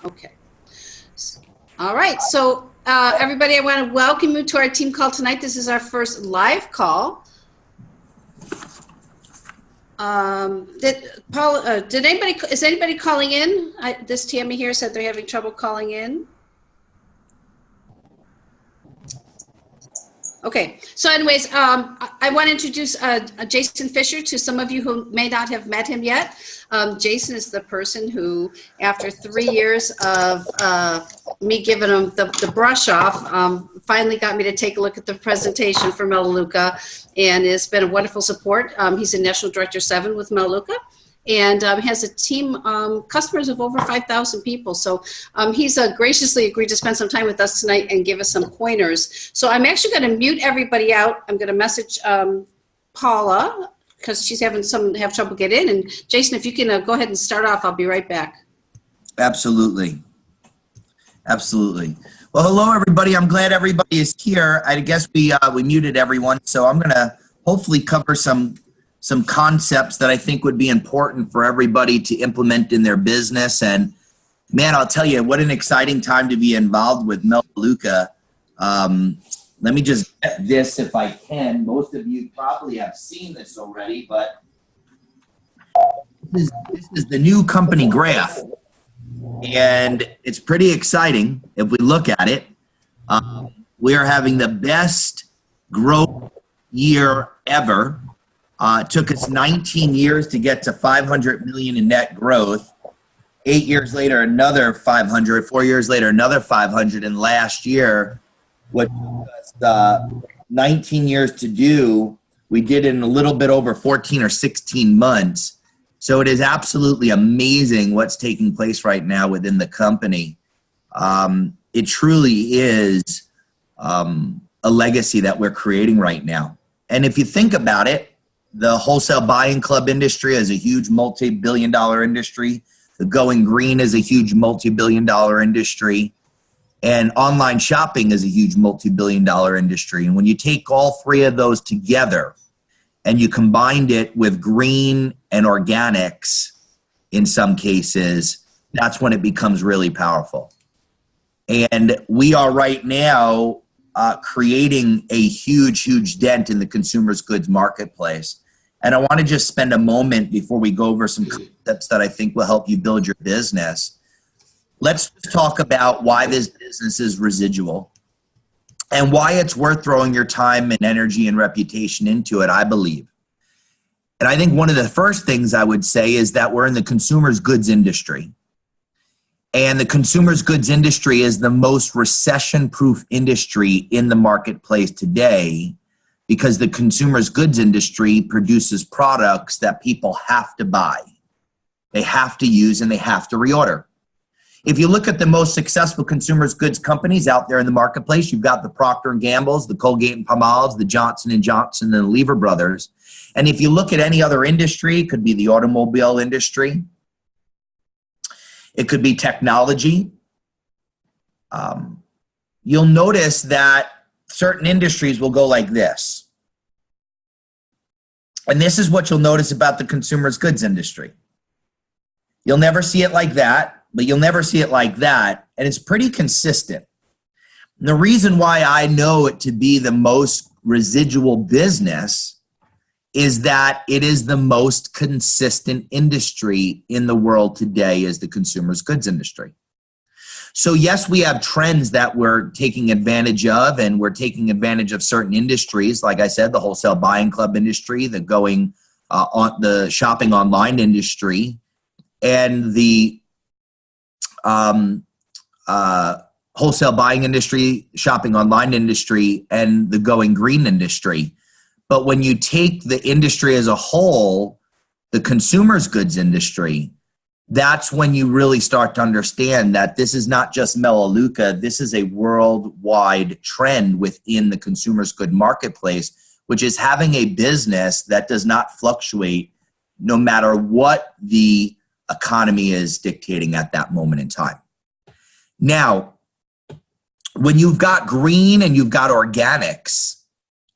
Okay. All right. So, everybody, I want to welcome you to our team call tonight. This is our first live call. Is anybody calling in? This Tammy here said they're having trouble calling in. Okay, so anyways, I want to introduce Jason Fisher to some of you who may not have met him yet. Jason is the person who, after 3 years of me giving him the brush off, finally got me to take a look at the presentation for Melaleuca, and it's been a wonderful support. He's a National Director 7 with Melaleuca, and has a team, customers of over 5,000 people. So he's graciously agreed to spend some time with us tonight and give us some pointers. So I'm actually going to mute everybody out. I'm going to message Paula because she's having trouble getting in. And Jason, if you can go ahead and start off, I'll be right back. Absolutely. Absolutely. Well, hello, everybody. I'm glad everybody is here. I guess we muted everyone, so I'm going to hopefully cover some concepts that I think would be important for everybody to implement in their business. And man, I'll tell you, what an exciting time to be involved with Melaleuca. Let me just get this if I can. Most of you probably have seen this already, but this is the new company graph. And it's pretty exciting if we look at it. We are having the best growth year ever. It took us 19 years to get to 500 million in net growth. 8 years later, another 500. 4 years later, another 500. And last year, what took us 19 years to do, we did in a little bit over 14 or 16 months. So it is absolutely amazing what's taking place right now within the company. It truly is a legacy that we're creating right now. And if you think about it, the wholesale buying club industry is a huge multi-billion-dollar industry. The going green is a huge multi-billion-dollar industry. And online shopping is a huge multi-billion-dollar industry. And when you take all three of those together and you combined it with green and organics in some cases, that's when it becomes really powerful. And we are right now creating a huge dent in the consumer's goods marketplace. And I want to just spend a moment before we go over some concepts that I think will help you build your business. Let's just talk about why this business is residual and why it's worth throwing your time and energy and reputation into it, I believe. And I think one of the first things I would say is that we're in the consumer's goods industry. And the consumer's goods industry is the most recession-proof industry in the marketplace today because the consumer's goods industry produces products that people have to buy. They have to use and they have to reorder. If you look at the most successful consumer's goods companies out there in the marketplace, you've got the Procter & Gamble's, the Colgate and Palmolive's, the Johnson & Johnson, and the Lever Brothers. And if you look at any other industry, it could be the automobile industry. It could be technology. You'll notice that certain industries will go like this. And this is what you'll notice about the consumer's goods industry. You'll never see it like that, but you'll never see it like that. And it's pretty consistent. And the reason why I know it to be the most residual business is that it is the most consistent industry in the world today is the consumer's goods industry. So yes, we have trends that we're taking advantage of, and we're taking advantage of certain industries. Like I said, the wholesale buying club industry, the shopping online industry, and the wholesale buying industry, shopping online industry, and the going green industry. But when you take the industry as a whole, the consumer's goods industry, that's when you really start to understand that this is not just Melaleuca. This is a worldwide trend within the consumer's good marketplace, which is having a business that does not fluctuate no matter what the economy is dictating at that moment in time. Now, when you've got green and you've got organics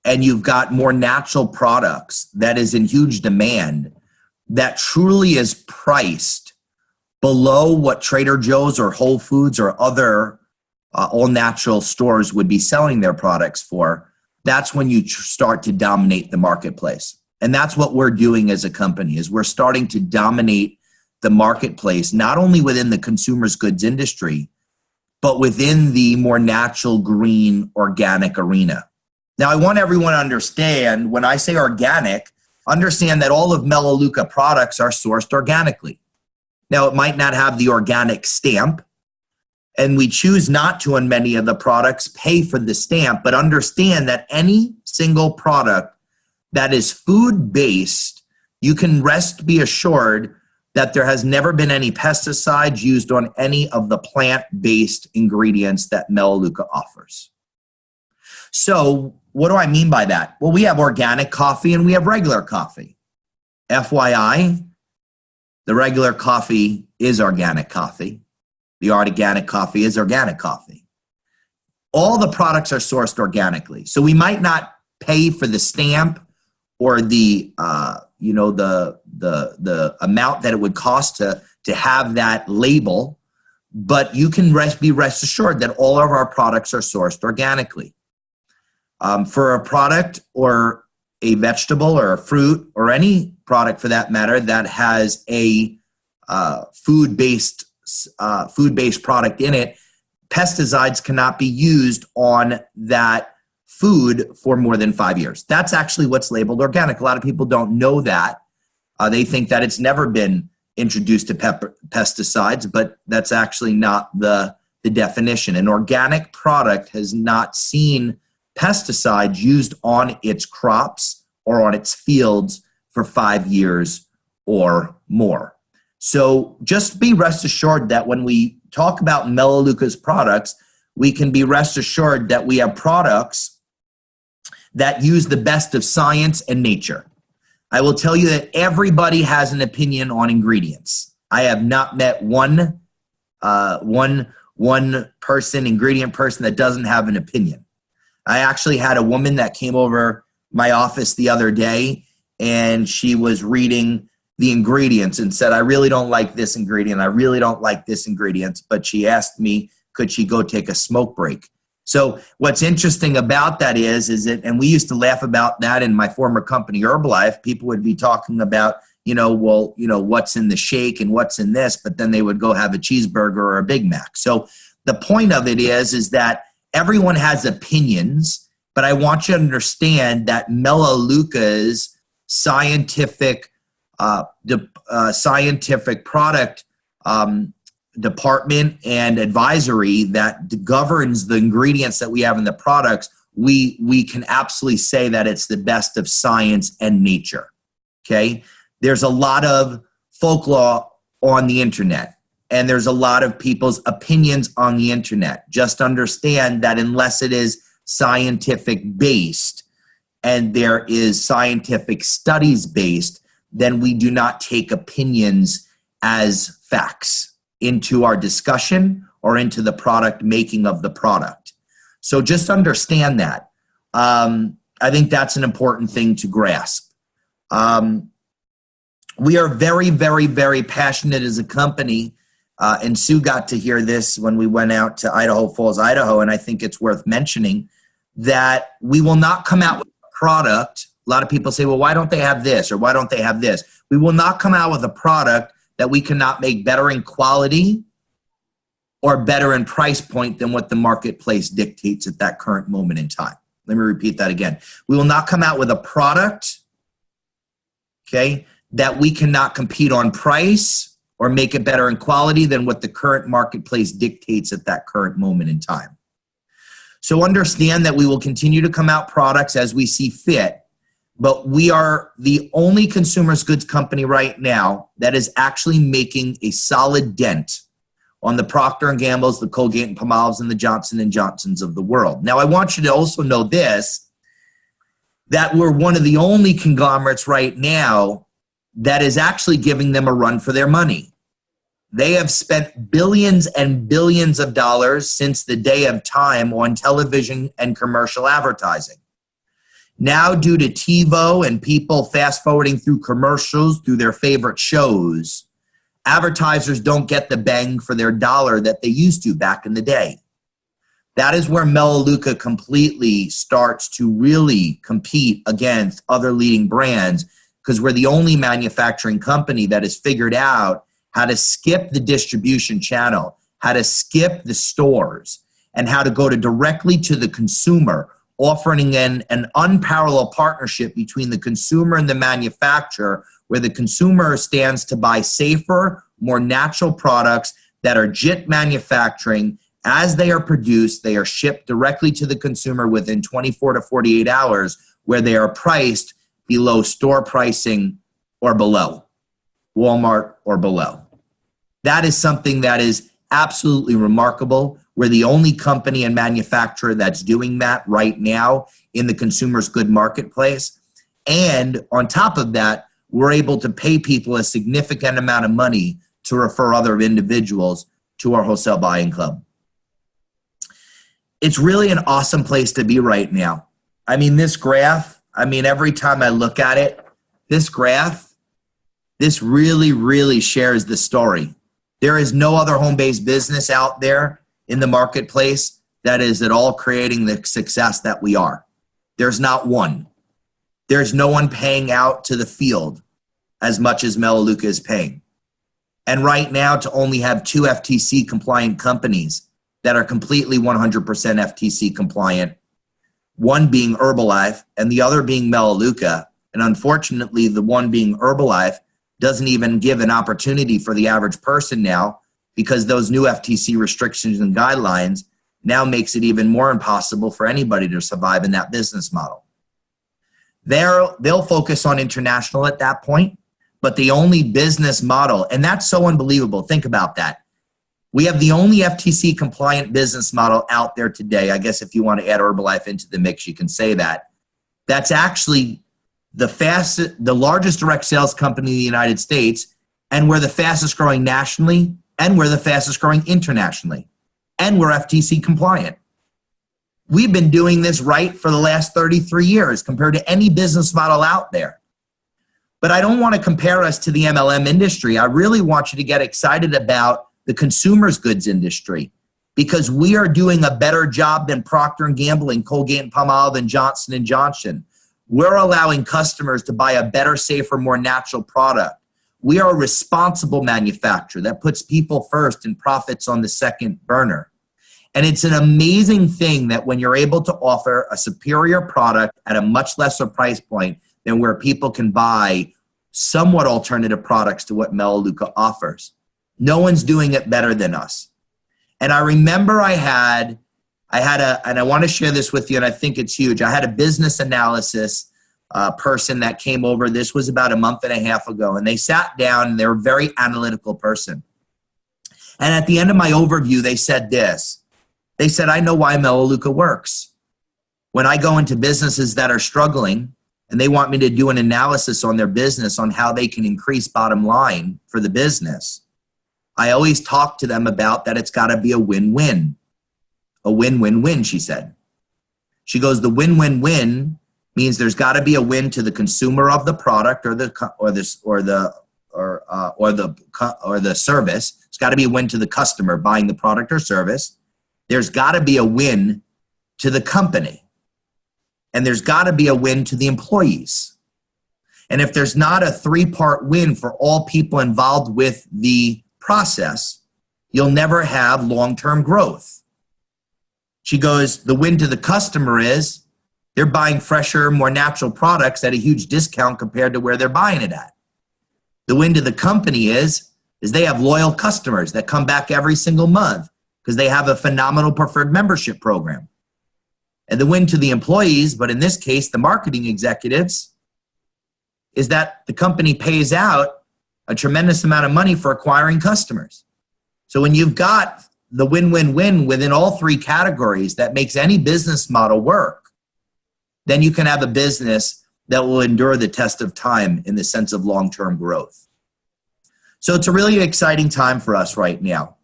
and you've got more natural products that is in huge demand, that truly is priced below what Trader Joe's or Whole Foods or other all-natural stores would be selling their products for, that's when you start to dominate the marketplace. And that's what we're doing as a company, is we're starting to dominate the marketplace, not only within the consumer's goods industry, but within the more natural, green, organic arena. Now, I want everyone to understand, when I say organic, understand that all of Melaleuca products are sourced organically. Now, it might not have the organic stamp, and we choose not to, on many of the products, pay for the stamp, but understand that any single product that is food-based, you can be assured that there has never been any pesticides used on any of the plant-based ingredients that Melaleuca offers. So what do I mean by that? Well, we have organic coffee and we have regular coffee. FYI, the regular coffee is organic coffee. The organic coffee is organic coffee. All the products are sourced organically. So we might not pay for the stamp or the amount that it would cost to have that label, but you can be rest assured that all of our products are sourced organically. For a product or a vegetable or a fruit or any product for that matter that has a food-based product in it, pesticides cannot be used on that food for more than 5 years. That's actually what's labeled organic. A lot of people don't know that. They think that it's never been introduced to pesticides, but that's actually not the definition. An organic product has not seen pesticides used on its crops or on its fields for 5 years or more. So just be rest assured that when we talk about Melaleuca's products, we can be rest assured that we have products that use the best of science and nature. I will tell you that everybody has an opinion on ingredients. I have not met one ingredient person that doesn't have an opinion. I actually had a woman that came over my office the other day, and she was reading the ingredients and said, I really don't like this ingredient. I really don't like this ingredient. But she asked me, could she go take a smoke break? So what's interesting about that is that, and we used to laugh about that in my former company, Herbalife, people would be talking about, what's in the shake and what's in this, but then they would go have a cheeseburger or a Big Mac. So the point of it is that everyone has opinions, but I want you to understand that Melaleuca's scientific product department and advisory that governs the ingredients that we have in the products, we can absolutely say that it's the best of science and nature. Okay, there's a lot of folklore on the internet, and there's a lot of people's opinions on the internet. Just understand that unless it is scientific based and there is scientific studies based, then we do not take opinions as facts into our discussion or into the product making of the product. So just understand that. I think that's an important thing to grasp. We are very, very, very passionate as a company, and Sue got to hear this when we went out to Idaho Falls, Idaho, and I think it's worth mentioning that we will not come out with a product. A lot of people say, well, why don't they have this or why don't they have this? We will not come out with a product that we cannot make better in quality or better in price point than what the marketplace dictates at that current moment in time. Let me repeat that again. We will not come out with a product, okay, that we cannot compete on price or make it better in quality than what the current marketplace dictates at that current moment in time. So understand that we will continue to come out products as we see fit, but we are the only consumer goods company right now that is actually making a solid dent on the Procter & Gamble's, the Colgate and Palmolive's, and the Johnson & Johnson's of the world. Now, I want you to also know this, that we're one of the only conglomerates right now that is actually giving them a run for their money. They have spent billions and billions of dollars since the day of time on television and commercial advertising. Now, due to TiVo and people fast forwarding through commercials through their favorite shows, Advertisers don't get the bang for their dollar that they used to back in the day. That is where Melaleuca completely starts to really compete against other leading brands, because we're the only manufacturing company that has figured out how to skip the distribution channel, how to skip the stores, and how to go to directly to the consumer, offering an unparalleled partnership between the consumer and the manufacturer, where the consumer stands to buy safer, more natural products that are JIT manufacturing. As they are produced, they are shipped directly to the consumer within 24 to 48 hours, where they are priced below store pricing or below, Walmart or below. That is something that is absolutely remarkable. We're the only company and manufacturer that's doing that right now in the consumer's good marketplace. And on top of that, we're able to pay people a significant amount of money to refer other individuals to our wholesale buying club. It's really an awesome place to be right now. I mean, this graph, every time I look at it, this graph, this really, really shares the story. There is no other home-based business out there in the marketplace that is at all creating the success that we are. There's not one. There's no one paying out to the field as much as Melaleuca is paying. And right now, to only have 2 FTC compliant companies that are completely 100% FTC compliant, one being Herbalife and the other being Melaleuca, and unfortunately the one being Herbalife doesn't even give an opportunity for the average person now, because those new FTC restrictions and guidelines now makes it even more impossible for anybody to survive in that business model. They'll focus on international at that point, but the only business model, and that's so unbelievable, think about that. We have the only FTC compliant business model out there today. I guess if you want to add Herbalife into the mix, you can say that. That's actually the largest direct sales company in the United States, and we're the fastest growing nationally, and we're the fastest growing internationally, and we're FTC compliant. We've been doing this right for the last 33 years compared to any business model out there. But I don't want to compare us to the MLM industry. I really want you to get excited about the consumer's goods industry, because we are doing a better job than Procter & Gamble and Colgate and Palmolive and Johnson & Johnson. We're allowing customers to buy a better, safer, more natural product. We are a responsible manufacturer that puts people first and profits on the second burner. And it's an amazing thing that when you're able to offer a superior product at a much lesser price point than where people can buy somewhat alternative products to what Melaleuca offers. No one's doing it better than us. And I remember I had and I want to share this with you, and I think it's huge. I had a business analysis person that came over. This was about a month and a half ago, and they sat down, and they're a very analytical person. And at the end of my overview, they said this. They said, I know why Melaleuca works. When I go into businesses that are struggling, and they want me to do an analysis on their business on how they can increase bottom line for the business, I always talk to them about that it's got to be a win-win. A win-win-win, she said. She goes, the win-win-win means there's got to be a win to the consumer of the product or the service. It's got to be a win to the customer buying the product or service. There's got to be a win to the company. And there's got to be a win to the employees. And if there's not a 3-part win for all people involved with the process, you'll never have long-term growth. She goes, the win to the customer is they're buying fresher, more natural products at a huge discount compared to where they're buying it at. The win to the company is they have loyal customers that come back every single month because they have a phenomenal preferred membership program. And the win to the employees, but in this case, the marketing executives, is that the company pays out a tremendous amount of money for acquiring customers. So when you've got the win-win-win within all 3 categories that makes any business model work, then you can have a business that will endure the test of time in the sense of long-term growth. So it's a really exciting time for us right now.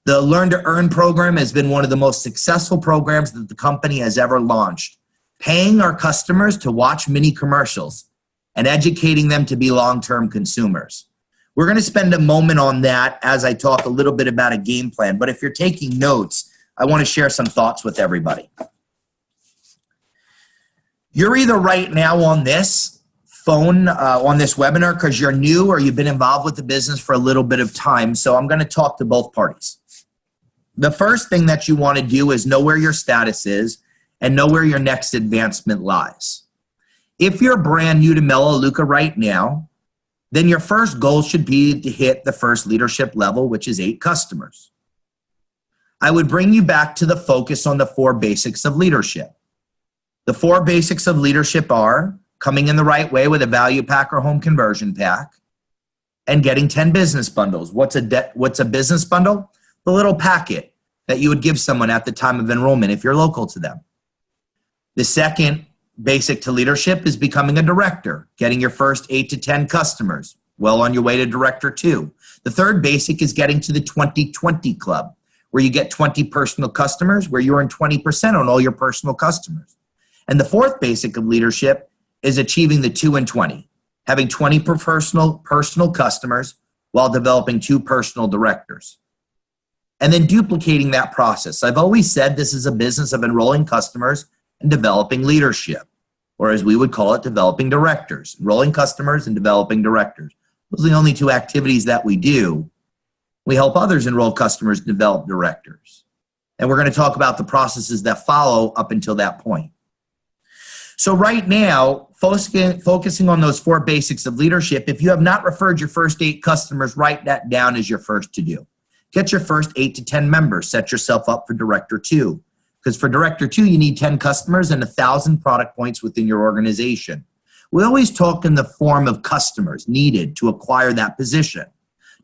The Learn to Earn program has been one of the most successful programs that the company has ever launched, paying our customers to watch mini commercials and educating them to be long-term consumers. We're going to spend a moment on that as I talk a little bit about a game plan. But if you're taking notes, I want to share some thoughts with everybody. You're either right now on this phone, on this webinar, because you're new or you've been involved with the business for a little bit of time. So I'm going to talk to both parties. The first thing that you want to do is know where your status is and know where your next advancement lies. If you're brand new to Melaleuca right now, then your first goal should be to hit the first leadership level, which is 8 customers. I would bring you back to the focus on the 4 basics of leadership. The 4 basics of leadership are coming in the right way with a value pack or home conversion pack and getting 10 business bundles. What's a business bundle? The little packet that you would give someone at the time of enrollment if you're local to them. The second basic to leadership is becoming a director, getting your first 8 to 10 customers, well on your way to director 2. The third basic is getting to the 20/20 club, where you get 20 personal customers, where you earn 20% on all your personal customers. And the fourth basic of leadership is achieving the 2 and 20, having 20 personal customers while developing 2 personal directors. And then duplicating that process. I've always said this is a business of enrolling customers and developing leadership, or as we would call it, developing directors. Enrolling customers and developing directors. Those are the only 2 activities that we do. We help others enroll customers and develop directors. And we're going to talk about the processes that follow up until that point. So right now, focusing on those 4 basics of leadership, if you have not referred your first 8 customers, write that down as your first to do. Get your first 8 to 10 members. Set yourself up for Director 2. Because for Director 2, you need 10 customers and 1,000 product points within your organization. We always talk in the form of customers needed to acquire that position.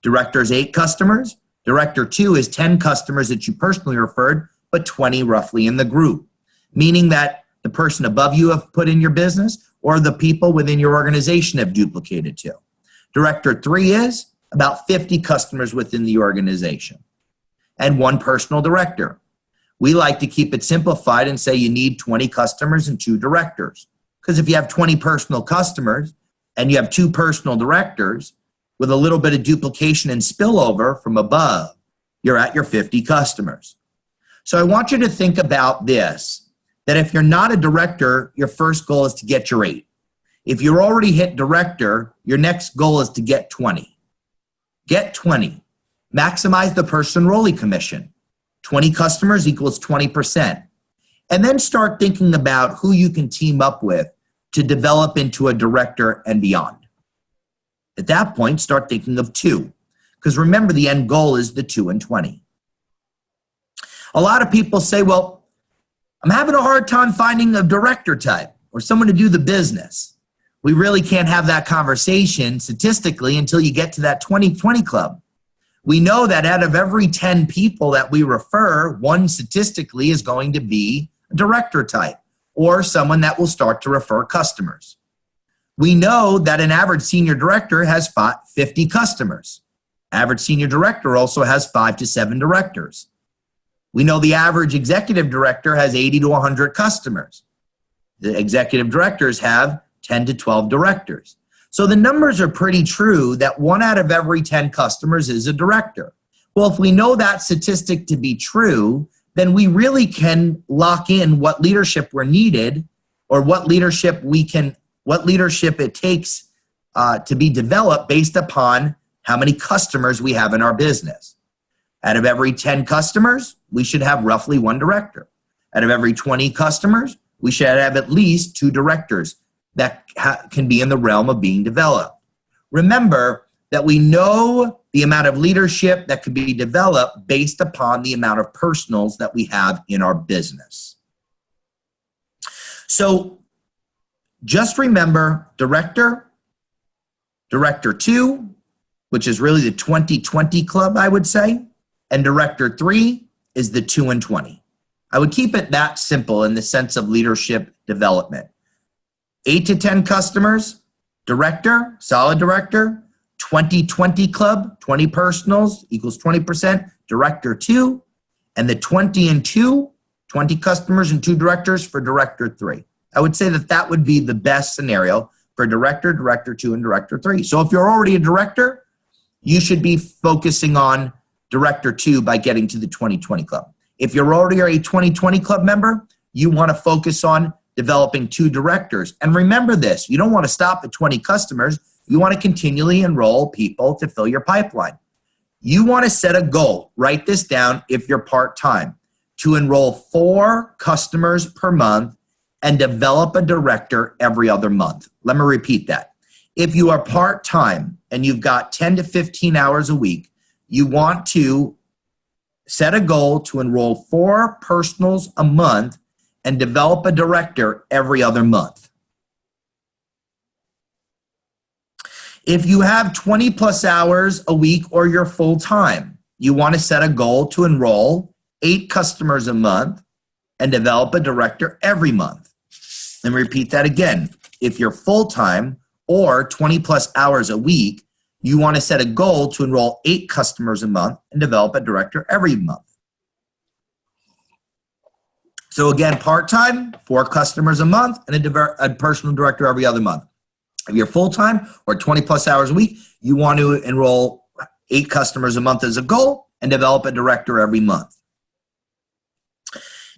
Director is 8 customers. Director 2 is 10 customers that you personally referred, but 20 roughly in the group. Meaning that the person above you have put in your business or the people within your organization have duplicated to. Director 3 is about 50 customers within the organization and 1 personal director. We like to keep it simplified and say you need 20 customers and 2 directors. Because if you have 20 personal customers and you have 2 personal directors with a little bit of duplication and spillover from above, you're at your 50 customers. So I want you to think about this, that if you're not a director, your first goal is to get your 8. If you're already hit director, your next goal is to get 20. Get 20. Maximize the person enrollee commission. 20 customers equals 20%. And then start thinking about who you can team up with to develop into a director and beyond. At that point, start thinking of 2. Because remember, the end goal is the 2 and 20. A lot of people say, well, I'm having a hard time finding a director type or someone to do the business. We really can't have that conversation statistically until you get to that 20/20 club. We know that out of every 10 people that we refer, 1 statistically is going to be a director type or someone that will start to refer customers. We know that an average senior director has 50 customers. Average senior director also has 5 to 7 directors. We know the average executive director has 80 to 100 customers. The executive directors have 10 to 12 directors. So the numbers are pretty true that 1 out of every 10 customers is a director. Well, if we know that statistic to be true, then we really can lock in what leadership we're needed or what leadership it takes to be developed based upon how many customers we have in our business. Out of every 10 customers, we should have roughly 1 director. Out of every 20 customers, we should have at least 2 directors that can be in the realm of being developed. Remember that we know the amount of leadership that can be developed based upon the amount of personals that we have in our business. So just remember director, director 2, which is really the 20/20 club, I would say, and director 3 is the 2 and 20. I would keep it that simple in the sense of leadership development. 8 to 10 customers, director, solid director, 20/20 club, 20 personals equals 20%, director 2, and the 20 and 2, 20 customers and 2 directors for director 3. I would say that that would be the best scenario for director, director 2, and director 3. So if you're already a director, you should be focusing on Director 2 by getting to the 2020 Club. If you're already a 2020 Club member, you want to focus on developing 2 directors. And remember this, you don't want to stop at 20 customers. You want to continually enroll people to fill your pipeline. You want to set a goal, write this down if you're part-time, to enroll 4 customers per month and develop a director every other month. Let me repeat that. If you are part-time and you've got 10 to 15 hours a week, you want to set a goal to enroll 4 personals a month and develop a director every other month. If you have 20 plus hours a week or you're full-time, you want to set a goal to enroll 8 customers a month and develop a director every month. Let me repeat that again. If you're full-time or 20 plus hours a week, you want to set a goal to enroll 8 customers a month and develop a director every month. So again, part-time, 4 customers a month and a personal director every other month. If you're full-time or 20 plus hours a week, you want to enroll 8 customers a month as a goal and develop a director every month.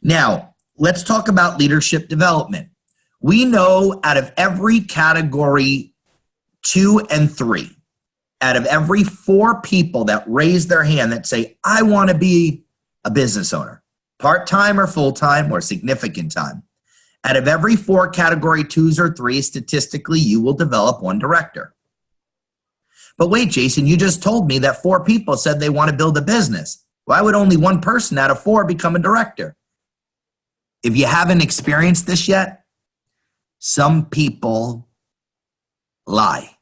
Now, let's talk about leadership development. We know out of every category 2 and 3, out of every 4 people that raise their hand that say, I want to be a business owner, part-time or full-time or significant time, out of every 4 category 2s or 3s, statistically, you will develop 1 director. But wait, Jason, you just told me that 4 people said they want to build a business. Why would only 1 person out of 4 become a director? If you haven't experienced this yet, some people lie.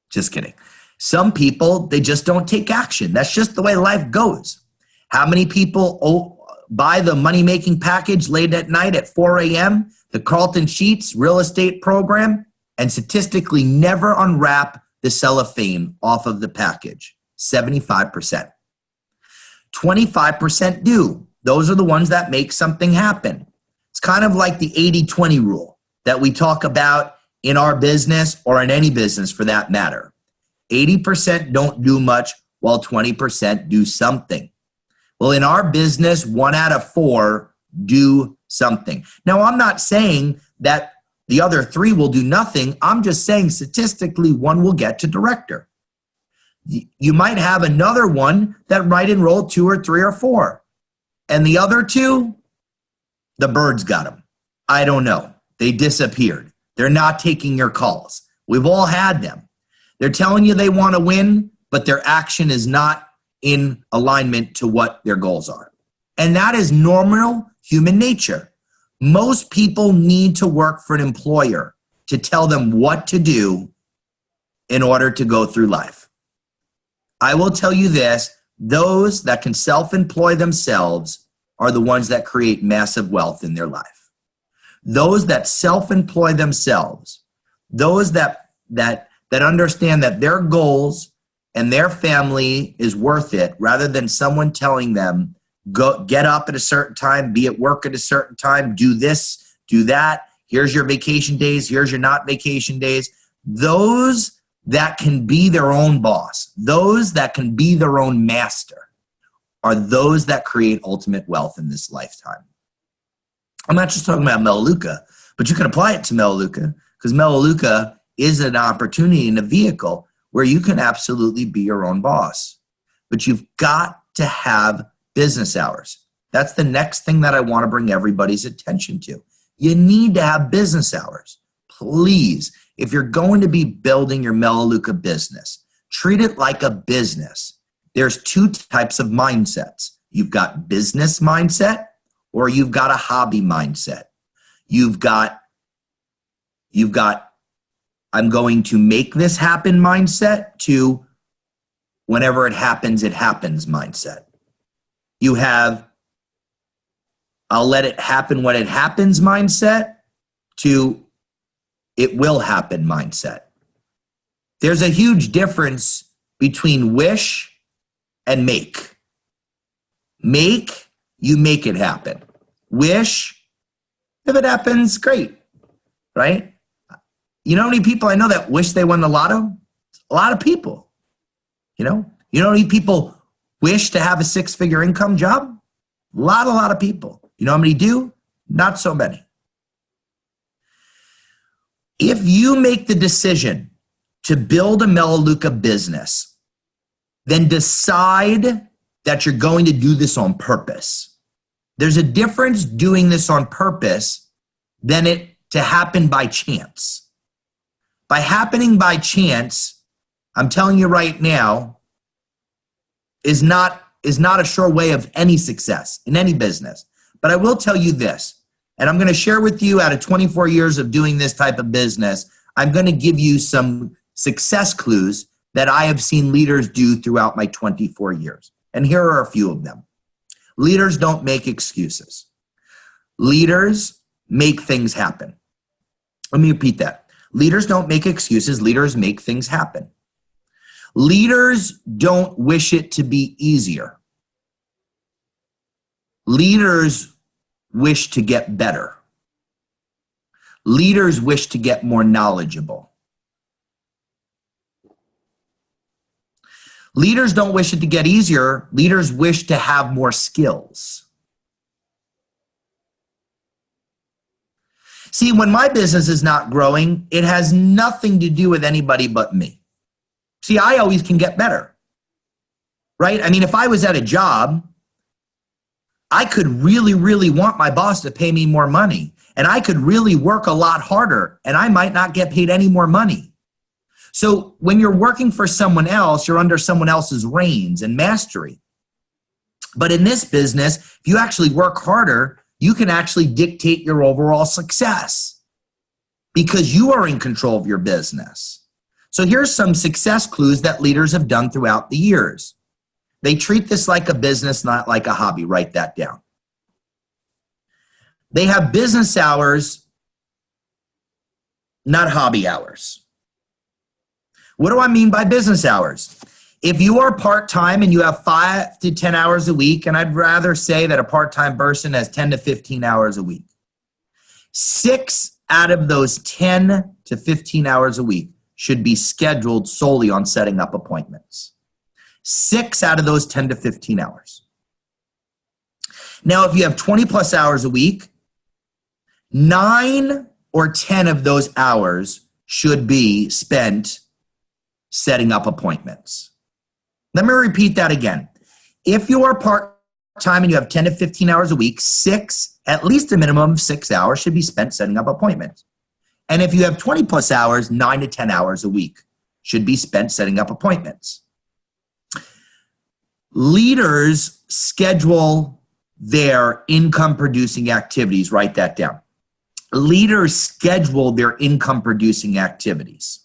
Just kidding. Some people, they just don't take action. That's just the way life goes. How many people buy the money-making package late at night at 4 a.m., the Carlton Sheets real estate program, and statistically never unwrap the cellophane off of the package? 75%. 25% do. Those are the ones that make something happen. It's kind of like the 80-20 rule that we talk about in our business or in any business for that matter. 80% don't do much while 20% do something. Well, in our business, 1 out of 4 do something. Now, I'm not saying that the other 3 will do nothing. I'm just saying statistically 1 will get to director. You might have another one that might enroll 2 or 3 or 4. And the other 2, the birds got them. I don't know. They disappeared. They're not taking your calls. We've all had them. They're telling you they want to win, but their action is not in alignment to what their goals are. And that is normal human nature. Most people need to work for an employer to tell them what to do in order to go through life. I will tell you this, those that can self-employ themselves are the ones that create massive wealth in their life. Those that self-employ themselves, those that understand that their goals and their family is worth it, rather than someone telling them, go get up at a certain time, be at work at a certain time, do this, do that, here's your vacation days, here's your not vacation days. Those that can be their own boss, those that can be their own master, are those that create ultimate wealth in this lifetime. I'm not just talking about Melaleuca, but you can apply it to Melaleuca, because Melaleuca is an opportunity and a vehicle where you can absolutely be your own boss. But you've got to have business hours. That's the next thing that I want to bring everybody's attention to. You need to have business hours. Please, if you're going to be building your Melaleuca business, treat it like a business. There's 2 types of mindsets. You've got business mindset or you've got a hobby mindset. You've got I'm going to make this happen mindset to whenever it happens mindset. You have I'll let it happen when it happens mindset to it will happen mindset. There's a huge difference between wish and make. Make, you make it happen. Wish, if it happens, great, right? You know how many people I know that wish they won the lotto? A lot of people. You know how many people wish to have a six-figure income job? A lot of people. You know how many do? Not so many. If you make the decision to build a Melaleuca business, then decide that you're going to do this on purpose. There's a difference doing this on purpose than it to happen by chance. By happening by chance, I'm telling you right now, is not a sure way of any success in any business. But I will tell you this, and I'm going to share with you out of 24 years of doing this type of business, I'm going to give you some success clues that I have seen leaders do throughout my 24 years. And here are a few of them. Leaders don't make excuses. Leaders make things happen. Let me repeat that. Leaders don't make excuses. Leaders make things happen. Leaders don't wish it to be easier. Leaders wish to get better. Leaders wish to get more knowledgeable. Leaders don't wish it to get easier. Leaders wish to have more skills. See, when my business is not growing, it has nothing to do with anybody but me. See, I always can get better, right? I mean, if I was at a job, I could really want my boss to pay me more money, and I could really work a lot harder, and I might not get paid any more money. So when you're working for someone else, you're under someone else's reins and mastery. But in this business, if you actually work harder, you can actually dictate your overall success because you are in control of your business. So here's some success clues that leaders have done throughout the years. They treat this like a business, not like a hobby. Write that down. They have business hours, not hobby hours. What do I mean by business hours? If you are part-time and you have 5 to 10 hours a week, and I'd rather say that a part-time person has 10 to 15 hours a week, 6 out of those 10 to 15 hours a week should be scheduled solely on setting up appointments. 6 out of those 10 to 15 hours. Now, if you have 20 plus hours a week, 9 or 10 of those hours should be spent setting up appointments. Let me repeat that again. If you are part-time and you have 10 to 15 hours a week, 6, at least a minimum of 6 hours should be spent setting up appointments. And if you have 20 plus hours, 9 to 10 hours a week should be spent setting up appointments. Leaders schedule their income producing activities. Write that down. Leaders schedule their income producing activities.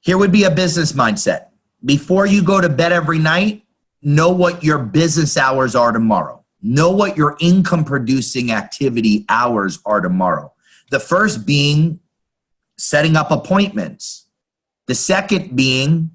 Here would be a business mindset. Before you go to bed every night, know what your business hours are tomorrow. Know what your income producing activity hours are tomorrow. The first being setting up appointments. The second being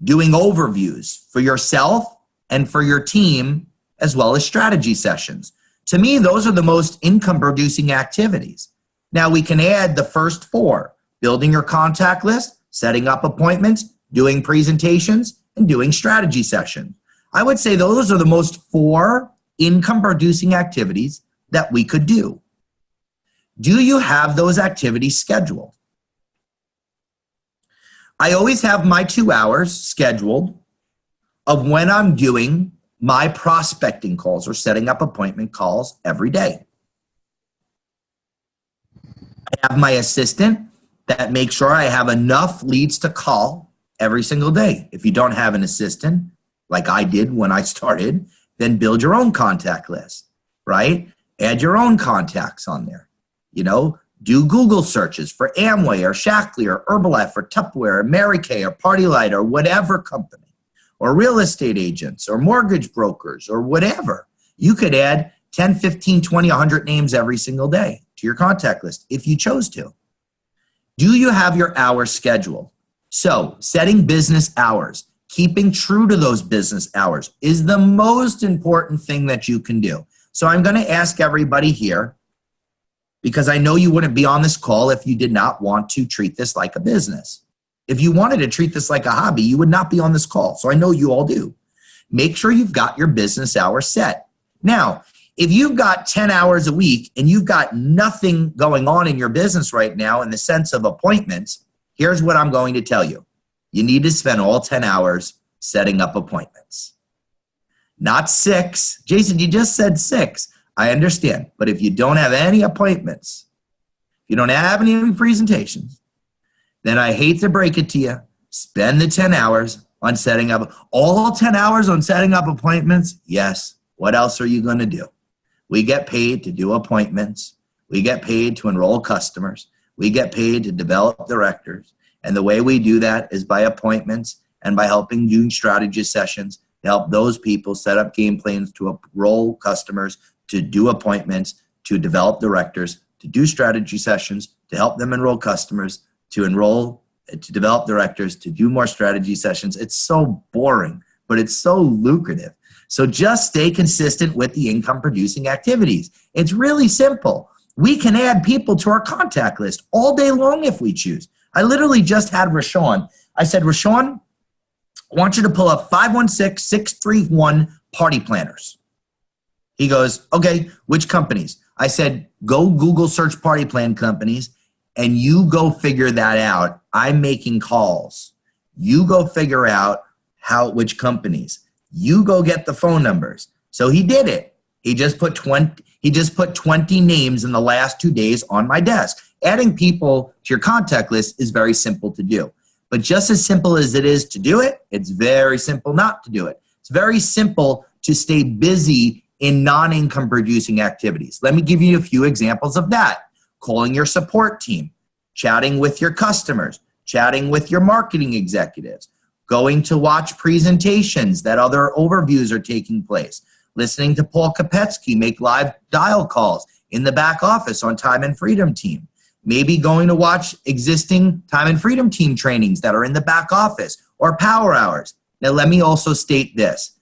doing overviews for yourself and for your team, as well as strategy sessions. To me, those are the most income producing activities. Now we can add the first 4, building your contact list, setting up appointments, doing presentations, and doing strategy sessions. I would say those are the most 4 income producing activities that we could do. Do you have those activities scheduled? I always have my 2 hours scheduled of when I'm doing my prospecting calls or setting up appointment calls every day. I have my assistant that makes sure I have enough leads to call every single day. If you don't have an assistant, like I did when I started, then build your own contact list, right? Add your own contacts on there. You know, do Google searches for Amway or Shackley or Herbalife or Tupperware or Mary Kay or Party Light or whatever company, or real estate agents or mortgage brokers or whatever. You could add 10, 15, 20, 100 names every single day to your contact list if you chose to. Do you have your hours scheduled? So setting business hours, keeping true to those business hours is the most important thing that you can do. So I'm going to ask everybody here, because I know you wouldn't be on this call if you did not want to treat this like a business. If you wanted to treat this like a hobby, you would not be on this call. So I know you all do. Make sure you've got your business hours set. Now, if you've got 10 hours a week and you've got nothing going on in your business right now in the sense of appointments, here's what I'm going to tell you. You need to spend all 10 hours setting up appointments. Not 6. Jason, you just said 6. I understand. But if you don't have any appointments, if you don't have any presentations, then I hate to break it to you. Spend the 10 hours on setting up. All 10 hours on setting up appointments? Yes. What else are you going to do? We get paid to do appointments. We get paid to enroll customers. We get paid to develop directors. And the way we do that is by appointments and by helping do strategy sessions to help those people set up game plans to enroll customers, to do appointments, to develop directors, to do strategy sessions, to help them enroll customers, to develop directors, to do more strategy sessions. It's so boring, but it's so lucrative. So just stay consistent with the income producing activities. It's really simple. We can add people to our contact list all day long if we choose. I literally just had Rashawn. I said, Rashawn, I want you to pull up 516-631 party planners. He goes, okay, which companies? I said, go Google search party plan companies and you go figure that out. I'm making calls. You go figure out which companies. You go get the phone numbers. So he did it. He just put 20 names in the last 2 days on my desk. Adding people to your contact list is very simple to do. But just as simple as it is to do it, it's very simple not to do it. It's very simple to stay busy in non-income producing activities. Let me give you a few examples of that. Calling your support team, chatting with your customers, chatting with your marketing executives, going to watch presentations that other overviews are taking place, listening to Paul Kopetsky make live dial calls in the back office on Time and Freedom team, maybe going to watch existing Time and Freedom team trainings that are in the back office or power hours. Now, let me also state this.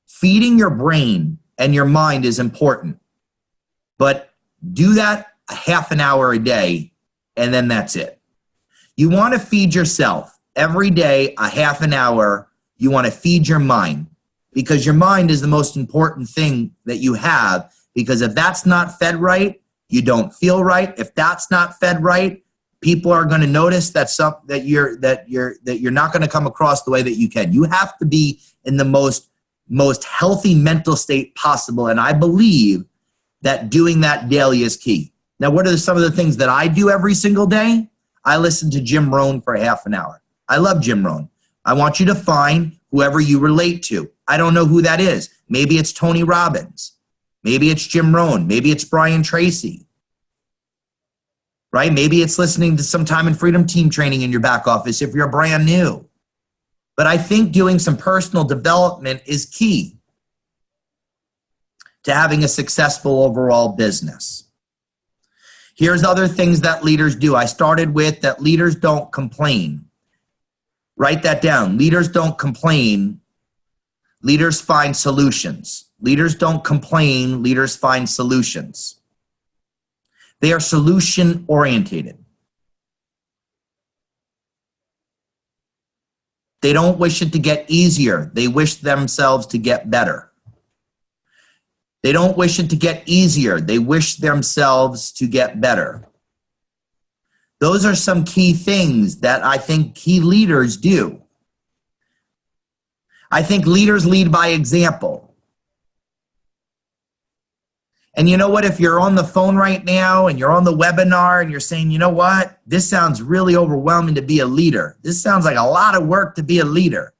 Feeding your brain and your mind is important, but do that a half an hour a day, and then that's it. You want to feed yourself every day a half an hour. You want to feed your mind because your mind is the most important thing that you have, because if that's not fed right, you don't feel right. If that's not fed right, people are going to notice that you're not going to come across the way that you can. You have to be in the most healthy mental state possible, and I believe that doing that daily is key. Now, what are some of the things that I do every single day? I listen to Jim Rohn for a half an hour. I love Jim Rohn. I want you to find whoever you relate to. I don't know who that is. Maybe it's Tony Robbins. Maybe it's Jim Rohn. Maybe it's Brian Tracy. Right? Maybe it's listening to some Time and Freedom team training in your back office if you're brand new. But I think doing some personal development is key to having a successful overall business. Here's other things that leaders do. I started with that leaders don't complain. Write that down. Leaders don't complain. Leaders find solutions. Leaders don't complain. Leaders find solutions. They are solution oriented. They don't wish it to get easier. They wish themselves to get better. They don't wish it to get easier. They wish themselves to get better. Those are some key things that I think key leaders do. I think leaders lead by example. And you know what? If you're on the phone right now and you're on the webinar and you're saying, you know what? This sounds really overwhelming to be a leader. This sounds like a lot of work to be a leader.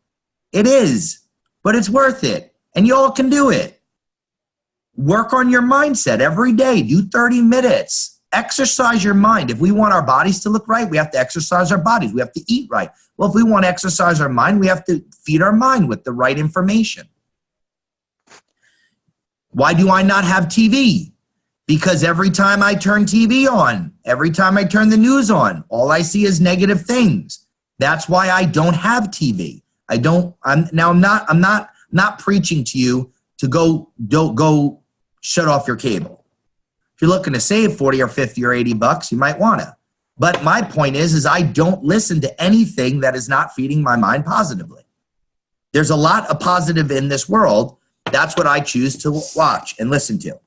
It is, but it's worth it. And you all can do it. Work on your mindset every day. Do 30 minutes. Exercise your mind. If we want our bodies to look right, we have to exercise our bodies. We have to eat right. Well, if we want to exercise our mind, we have to feed our mind with the right information. Why do I not have TV? Because every time I turn TV on, every time I turn the news on, all I see is negative things. That's why I don't have TV. I'm not preaching to you to go shut off your cable. If you're looking to save 40 or 50 or 80 bucks, you might want to. But my point is I don't listen to anything that is not feeding my mind positively. There's a lot of positive in this world. That's what I choose to watch and listen to.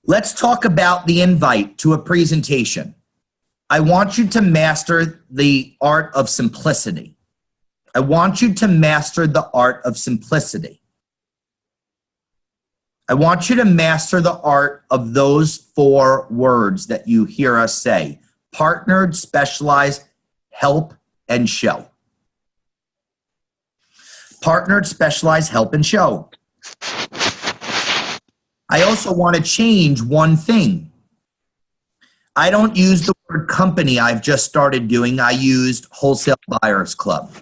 Let's talk about the invite to a presentation. I want you to master the art of simplicity. I want you to master the art of simplicity. I want you to master the art of those 4 words that you hear us say: partnered, specialized, help, and show. Partnered, specialized, help, and show. I also want to change one thing. I don't use the word company I've just started doing. I used Wholesale Buyers Club.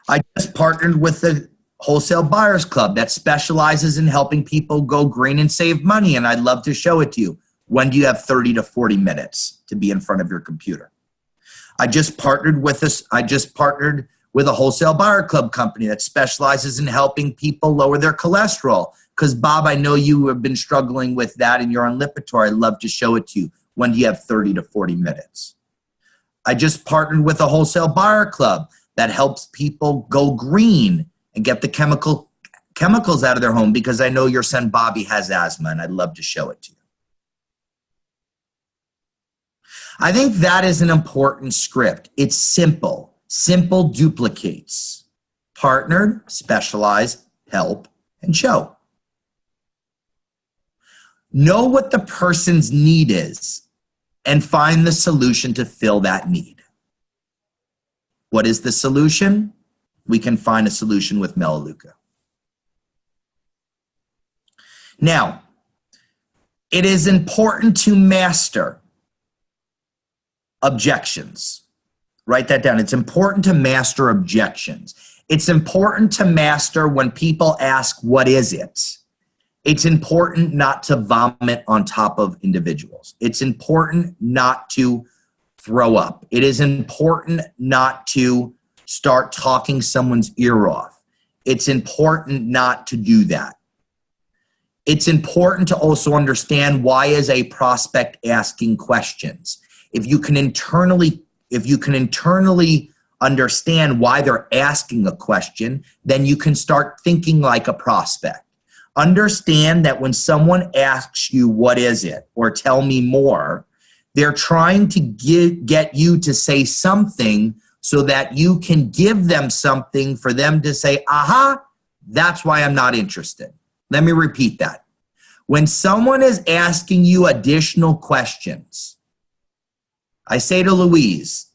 I just partnered with the Wholesale Buyers Club that specializes in helping people go green and save money, and I'd love to show it to you. When do you have 30 to 40 minutes to be in front of your computer? I just partnered with a Wholesale Buyer Club company that specializes in helping people lower their cholesterol. Because, Bob, I know you have been struggling with that and you're on Lipitor. I'd love to show it to you. When do you have 30 to 40 minutes? I just partnered with a Wholesale Buyer Club that helps people go green and get the chemicals out of their home, because I know your son Bobby has asthma and I'd love to show it to you. I think that is an important script. It's simple. Simple duplicates. Partnered, specialize, help, and show. Know what the person's need is and find the solution to fill that need. What is the solution? We can find a solution with Melaleuca. Now, it is important to master objections. Write that down. It's important to master objections. It's important to master when people ask, what is it? It's important not to vomit on top of individuals. It's important not to throw up. It is important not to start talking someone's ear off. It's important not to do that. It's important to also understand, why is a prospect asking questions? If you can internally understand why they're asking a question, then you can start thinking like a prospect. Understand that when someone asks you, what is it? Or tell me more, they're trying to get you to say something so that you can give them something for them to say, aha, that's why I'm not interested. Let me repeat that. When someone is asking you additional questions, I say to Louise,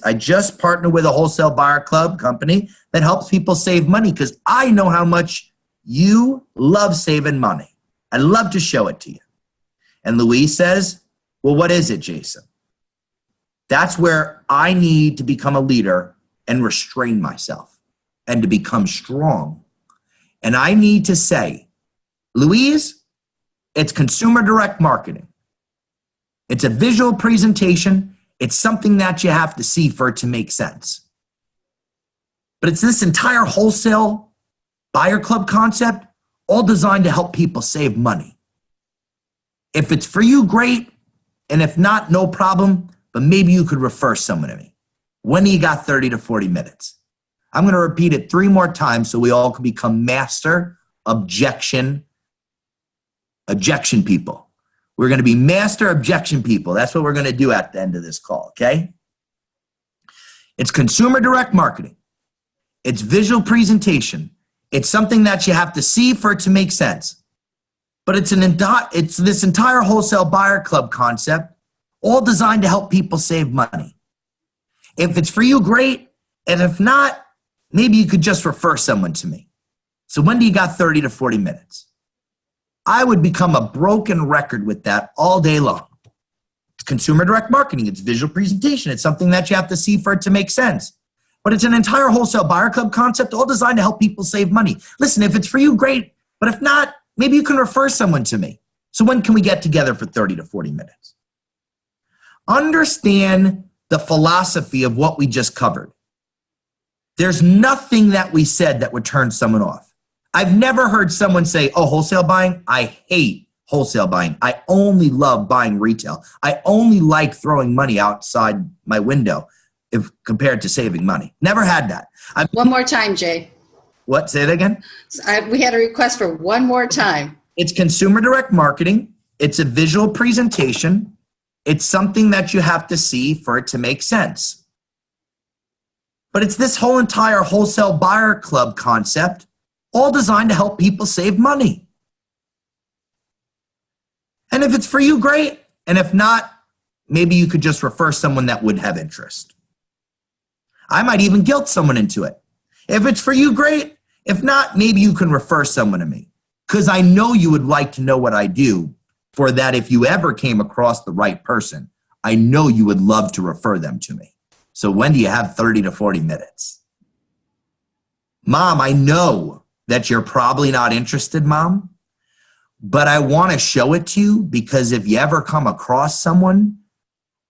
I just partnered with a Wholesale Buyer Club company that helps people save money because I know how much you love saving money. I'd love to show it to you. And Louise says, well, what is it, Jason? That's where I need to become a leader and restrain myself and to become strong. And I need to say, Louise, it's consumer direct marketing. It's a visual presentation. It's something that you have to see for it to make sense. But it's this entire Wholesale Buyer Club concept, all designed to help people save money. If it's for you, great. And if not, no problem. But maybe you could refer someone to me. When do you got 30 to 40 minutes? I'm going to repeat it 3 more times so we all can become master objection people. We're going to be master objection people. That's what we're going to do at the end of this call, okay? It's consumer direct marketing. It's visual presentation. It's something that you have to see for it to make sense. But it's this entire Wholesale Buyer Club concept, all designed to help people save money. If it's for you, great. And if not, maybe you could just refer someone to me. So when do you got 30 to 40 minutes? I would become a broken record with that all day long. It's consumer direct marketing. It's visual presentation. It's something that you have to see for it to make sense. But it's an entire Wholesale Buyer Club concept, all designed to help people save money. Listen, if it's for you, great. But if not, maybe you can refer someone to me. So when can we get together for 30 to 40 minutes? Understand the philosophy of what we just covered. There's nothing that we said that would turn someone off. I've never heard someone say, oh, wholesale buying, I hate wholesale buying. I only love buying retail. I only like throwing money outside my window if compared to saving money. Never had that. One more time, Jay. What? Say that again? We had a request for one more time. It's consumer direct marketing. It's a visual presentation. It's something that you have to see for it to make sense. But it's this whole entire wholesale buyer club concept, all designed to help people save money. And if it's for you, great. And if not, maybe you could just refer someone that would have interest. I might even guilt someone into it. If it's for you, great. If not, maybe you can refer someone to me. Because I know you would like to know what I do, for that if you ever came across the right person, I know you would love to refer them to me. So when do you have 30 to 40 minutes? Mom, I know that you're probably not interested, Mom, but I want to show it to you because if you ever come across someone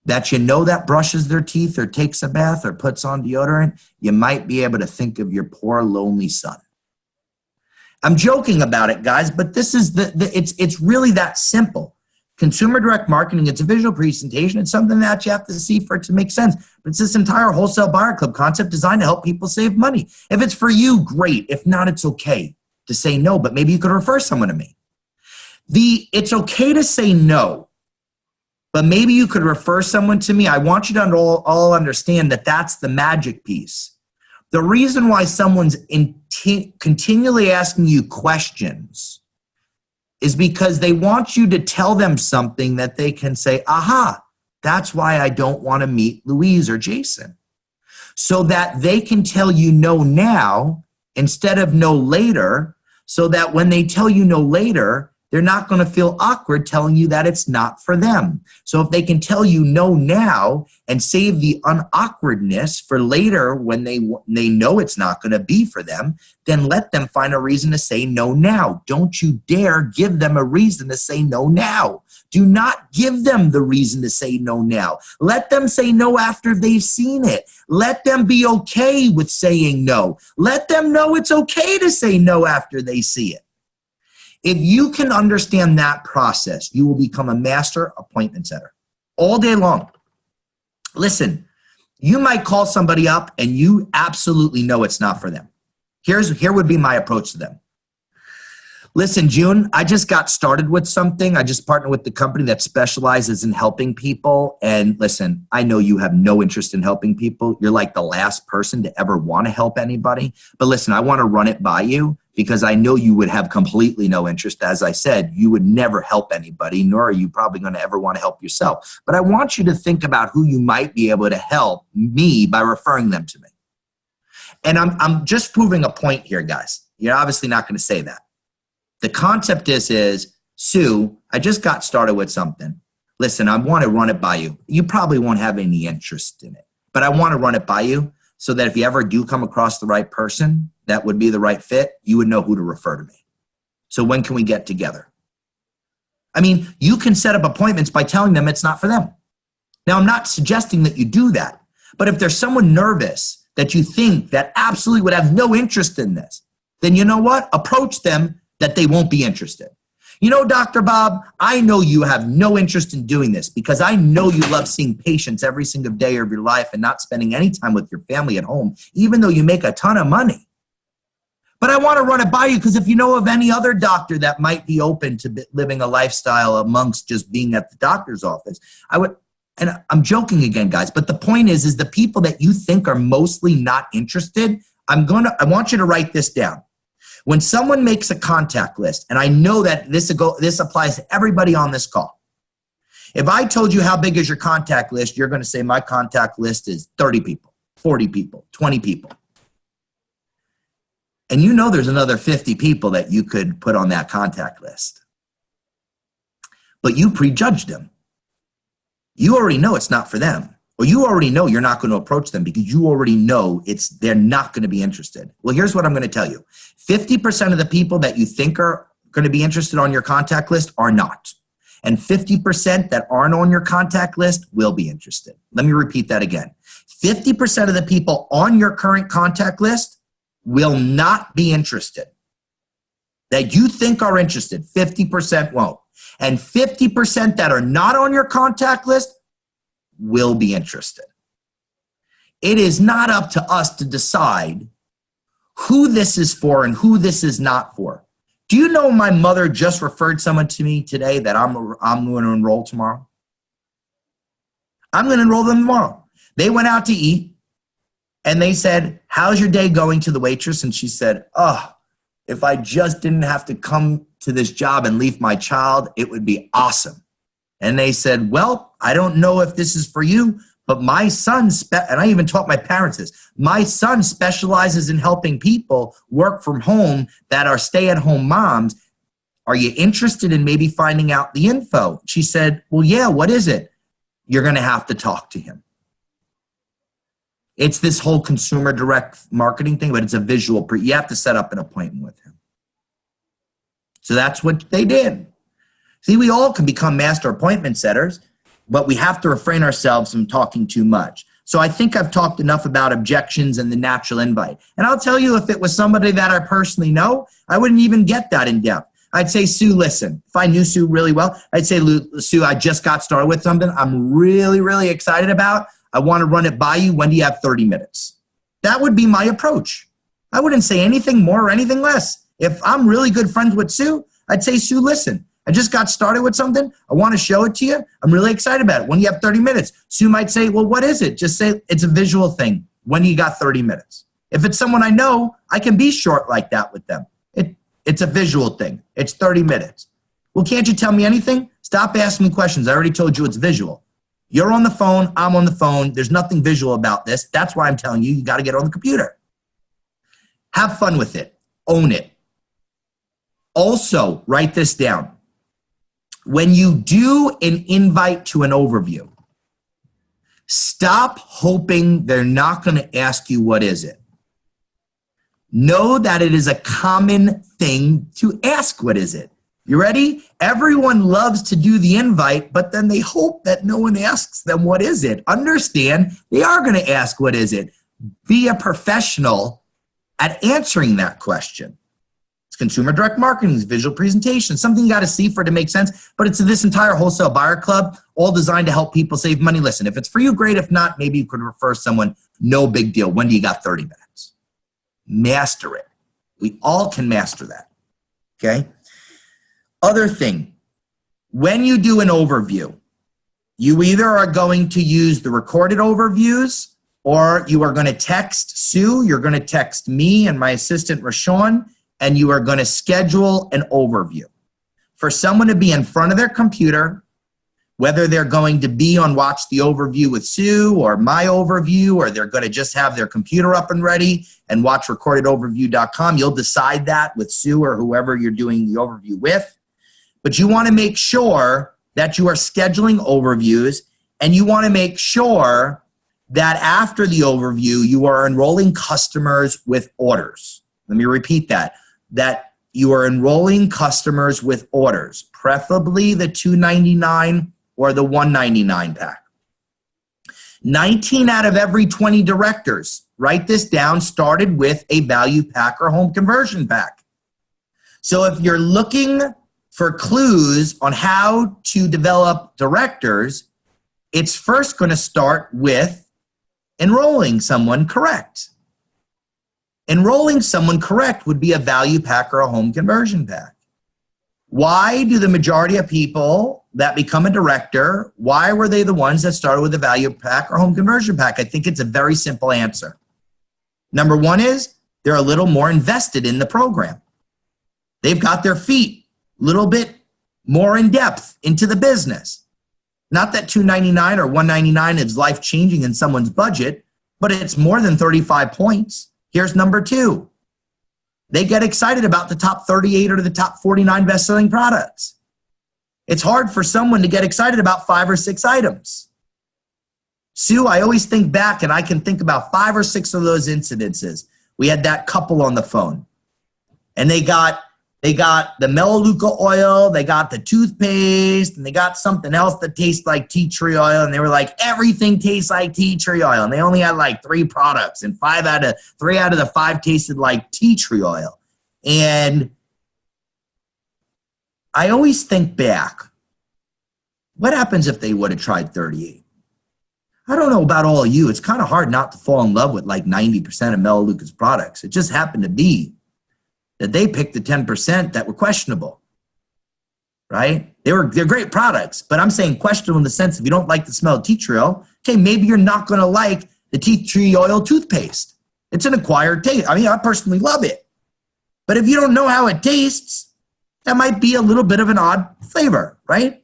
that you know that brushes their teeth or takes a bath or puts on deodorant, you might be able to think of your poor lonely son. I'm joking about it, guys, but this is it's really that simple. Consumer direct marketing, it's a visual presentation. It's something that you have to see for it to make sense. But it's this entire wholesale buyer club concept designed to help people save money. If it's for you, great. If not, it's okay to say no, but maybe you could refer someone to me. It's okay to say no, but maybe you could refer someone to me. I want you to all understand that that's the magic piece. The reason why someone's continually asking you questions is because they want you to tell them something that they can say, aha, that's why I don't want to meet Louise or Jason. So that they can tell you no now instead of no later, so that when they tell you no later, they're not going to feel awkward telling you that it's not for them. So if they can tell you no now and save the unawkwardness for later when they know it's not going to be for them, then let them find a reason to say no now. Don't you dare give them a reason to say no now. Do not give them the reason to say no now. Let them say no after they've seen it. Let them be okay with saying no. Let them know it's okay to say no after they see it. If you can understand that process, you will become a master appointment setter all day long. Listen, you might call somebody up and you absolutely know it's not for them. Here would be my approach to them. Listen, June, I just got started with something. I just partnered with the company that specializes in helping people. And listen, I know you have no interest in helping people. You're like the last person to ever want to help anybody. But listen, I want to run it by you because I know you would have completely no interest. As I said, you would never help anybody, nor are you probably going to ever want to help yourself. But I want you to think about who you might be able to help me by referring them to me. And I'm just proving a point here, guys. You're obviously not going to say that. The concept is, Sue, I just got started with something. Listen, I want to run it by you. You probably won't have any interest in it, but I want to run it by you so that if you ever do come across the right person that would be the right fit, you would know who to refer to me. So when can we get together? I mean, you can set up appointments by telling them it's not for them. Now, I'm not suggesting that you do that, but if there's someone nervous that you think that absolutely would have no interest in this, then you know what? Approach them that they won't be interested. You know, Dr. Bob, I know you have no interest in doing this because I know you love seeing patients every single day of your life and not spending any time with your family at home, even though you make a ton of money. But I want to run it by you because if you know of any other doctor that might be open to living a lifestyle amongst just being at the doctor's office, I would, and I'm joking again, guys, but the point is the people that you think are mostly not interested, I want you to write this down. When someone makes a contact list, and I know that this applies to everybody on this call. If I told you how big is your contact list, you're going to say my contact list is 30 people, 40 people, 20 people. And you know there's another 50 people that you could put on that contact list. But you prejudged them. You already know it's not for them. Or you already know you're not going to approach them because you already know they're not going to be interested. Well, here's what I'm going to tell you. 50% of the people that you think are going to be interested on your contact list are not. And 50% that aren't on your contact list will be interested. Let me repeat that again. 50% of the people on your current contact list will not be interested. that you think are interested, 50% won't. And 50% that are not on your contact list will be interested. It is not up to us to decide who this is for and who this is not for. Do you know my mother just referred someone to me today that I'm going to enroll tomorrow? I'm going to enroll them tomorrow. They went out to eat and they said, how's your day going, to the waitress? And she said, oh, if I just didn't have to come to this job and leave my child, it would be awesome. And they said, well, I don't know if this is for you, but my son, and I even taught my parents this, my son specializes in helping people work from home that are stay-at-home moms. Are you interested in maybe finding out the info? She said, well, yeah, what is it? You're going to have to talk to him. It's this whole consumer direct marketing thing, but it's a visual. You have to set up an appointment with him. So that's what they did. See, we all can become master appointment setters, but we have to refrain ourselves from talking too much. So I think I've talked enough about objections and the natural invite. And I'll tell you, if it was somebody that I personally know, I wouldn't even get that in depth. I'd say, Sue, listen, if I knew Sue really well, I'd say, Sue, I just got started with something I'm really, really excited about. I want to run it by you. When do you have 30 minutes? That would be my approach. I wouldn't say anything more or anything less. If I'm really good friends with Sue, I'd say, Sue, listen, I just got started with something. I want to show it to you. I'm really excited about it. When do you have 30 minutes? Sue might say, well, what is it? Just say it's a visual thing. When do you got 30 minutes? If it's someone I know, I can be short like that with them. It's a visual thing. It's 30 minutes. Well, can't you tell me anything? Stop asking me questions. I already told you it's visual. You're on the phone. I'm on the phone. There's nothing visual about this. That's why I'm telling you, you got to get on the computer. Have fun with it. Own it. Also, write this down. When you do an invite to an overview, stop hoping they're not going to ask you what is it. Know that it is a common thing to ask what is it. You ready? Everyone loves to do the invite, but then they hope that no one asks them what is it. Understand, they are going to ask what is it. Be a professional at answering that question. It's consumer direct marketing, it's visual presentation, something you got to see for it to make sense, but it's this entire wholesale buyer club, all designed to help people save money. Listen, if it's for you, great. If not, maybe you could refer someone. No big deal. When do you got 30 minutes? Master it. We all can master that. Okay? Other thing, when you do an overview, you either are going to use the recorded overviews or you are going to text Sue, you're going to text me and my assistant Rashawn, and you are going to schedule an overview. For someone to be in front of their computer, whether they're going to be on Watch the Overview with Sue or my overview, or they're going to just have their computer up and ready and watch recordedoverview.com, you'll decide that with Sue or whoever you're doing the overview with. But you want to make sure that you are scheduling overviews, and you want to make sure that after the overview, you are enrolling customers with orders. Let me repeat that you are enrolling customers with orders, preferably the $2.99 or the $1.99 pack. 19 out of every 20 directors, write this down, started with a value pack or home conversion pack. So if you're looking for clues on how to develop directors, it's first going to start with enrolling someone correct. Enrolling someone correct would be a value pack or a home conversion pack. Why do the majority of people that become a director, why were they the ones that started with a value pack or home conversion pack? I think it's a very simple answer. Number one is they're a little more invested in the program. They've got their feet a little bit more in depth into the business. Not that $2.99 or $1.99 is life-changing in someone's budget, but it's more than 35 points. Here's number two. They get excited about the top 38 or the top 49 best-selling products. It's hard for someone to get excited about 5 or 6 items. Sue, I always think back, and I can think about 5 or 6 of those incidences. We had that couple on the phone, and they got the Melaleuca oil, they got the toothpaste, and they got something else that tastes like tea tree oil, and they were like, everything tastes like tea tree oil, and they only had like 3 products, and 3 out of the 5 tasted like tea tree oil. And I always think back, what happens if they would have tried 38? I don't know about all of you. It's kind of hard not to fall in love with like 90% of Melaleuca's products. It just happened to be that they picked the 10% that were questionable, right? They're great products, but I'm saying questionable in the sense if you don't like the smell of tea tree oil, okay, maybe you're not going to like the tea tree oil toothpaste. It's an acquired taste. I mean, I personally love it. But if you don't know how it tastes, that might be a little bit of an odd flavor, right?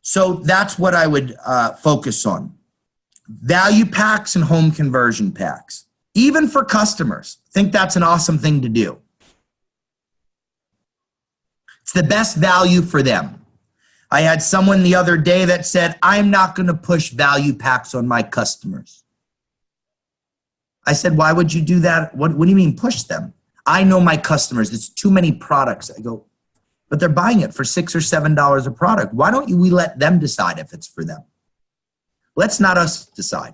So that's what I would focus on. Value packs and home conversion packs. Even for customers, I think that's an awesome thing to do. It's the best value for them. I had someone the other day that said, I'm not going to push value packs on my customers. I said, why would you do that? What do you mean push them? I know my customers. It's too many products. I go, but they're buying it for $6 or $7 a product. Why don't we let them decide if it's for them? Let's not us decide.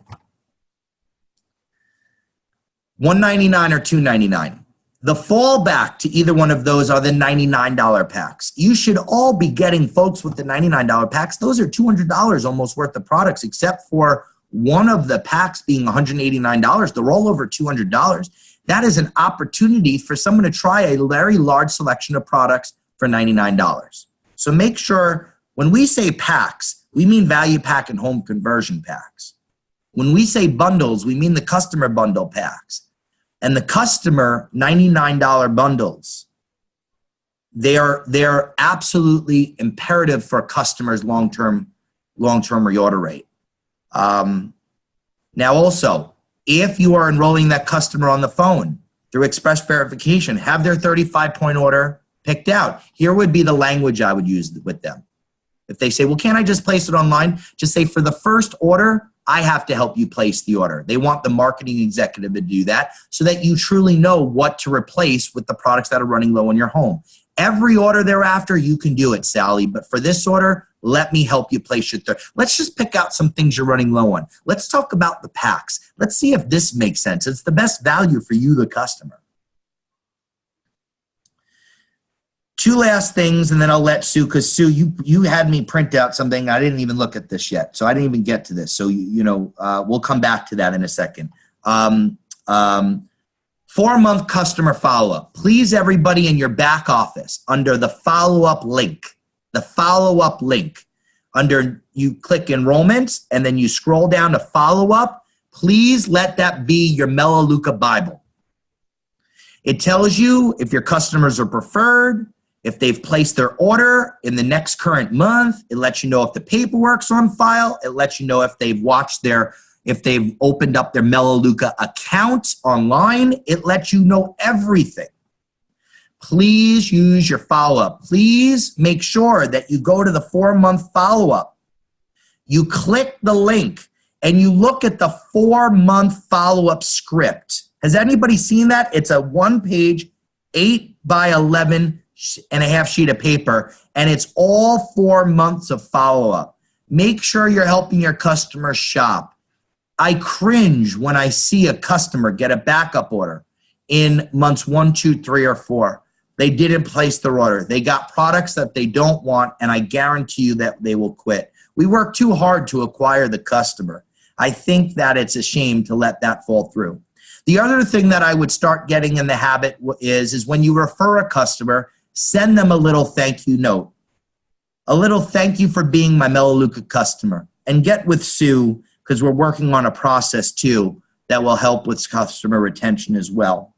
$1.99 or $2.99. The fallback to either one of those are the $99 packs. You should all be getting, folks, with the $99 packs. Those are $200 almost worth of products, except for one of the packs being $189. They're all over $200. That is an opportunity for someone to try a very large selection of products for $99. So make sure when we say packs, we mean value pack and home conversion packs. When we say bundles, we mean the customer bundle packs. And the customer $99 bundles, they're absolutely imperative for customers' long-term reorder rate. Now also, if you are enrolling that customer on the phone through express verification, have their 35-point order picked out. Here would be the language I would use with them. If they say, well, can't I just place it online? Just say, for the first order, I have to help you place the order. They want the marketing executive to do that so that you truly know what to replace with the products that are running low in your home. Every order thereafter, you can do it, Sally. But for this order, let me help you place your third. Let's just pick out some things you're running low on. Let's talk about the packs. Let's see if this makes sense. It's the best value for you, the customer. Two last things, and then I'll let Sue, because Sue, you had me print out something. I didn't even look at this yet, so I didn't even get to this. So, we'll come back to that in a second. 4-month customer follow-up. Please, everybody in your back office, under the follow-up link, under you click enrollment, and then you scroll down to follow-up, please let that be your Melaleuca Bible. It tells you if your customers are preferred, if they've placed their order in the next current month. It lets you know if the paperwork's on file. It lets you know if they've if they've opened up their Melaleuca account online. It lets you know everything. Please use your follow-up. Please make sure that you go to the 4-month follow-up. You click the link and you look at the 4-month follow-up script. Has anybody seen that? It's a 1-page, 8x11 and a half sheet of paper, and it's all 4 months of follow-up. Make sure you're helping your customer shop. I cringe when I see a customer get a backup order in months 1, 2, 3, or 4. They didn't place their order. They got products that they don't want, and I guarantee you that they will quit. We work too hard to acquire the customer. I think that it's a shame to let that fall through. The other thing that I would start getting in the habit is when you refer a customer, send them a little thank you note. A little thank you for being my Melaleuca customer. And get with Sue, because we're working on a process too that will help with customer retention as well.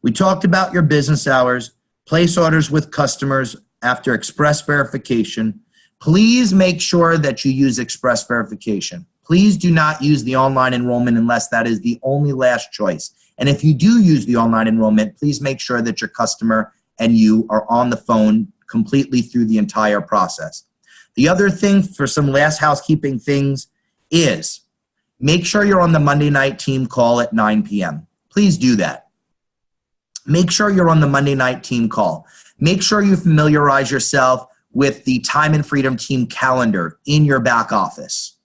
We talked about your business hours. Place orders with customers after express verification. Please make sure that you use express verification. Please do not use the online enrollment unless that is the only last choice. And if you do use the online enrollment, please make sure that your customer and you are on the phone completely through the entire process. The other thing, for some last housekeeping things, is make sure you're on the Monday night team call at 9 p.m. Please do that. Make sure you're on the Monday night team call. Make sure you familiarize yourself with the Time and Freedom team calendar in your back office,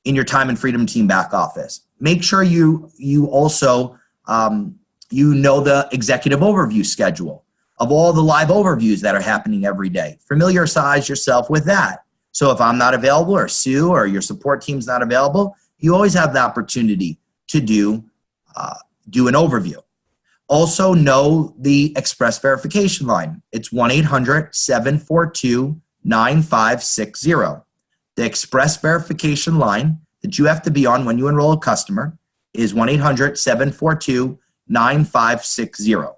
in your Time and Freedom team back office. Make sure you also you know the executive overview schedule. of all the live overviews that are happening every day. Familiarize yourself with that. So if I'm not available, or Sue or your support team's not available, you always have the opportunity to do an overview. Also know the express verification line. It's 1-800-742-9560. The express verification line that you have to be on when you enroll a customer is 1-800-742-9560.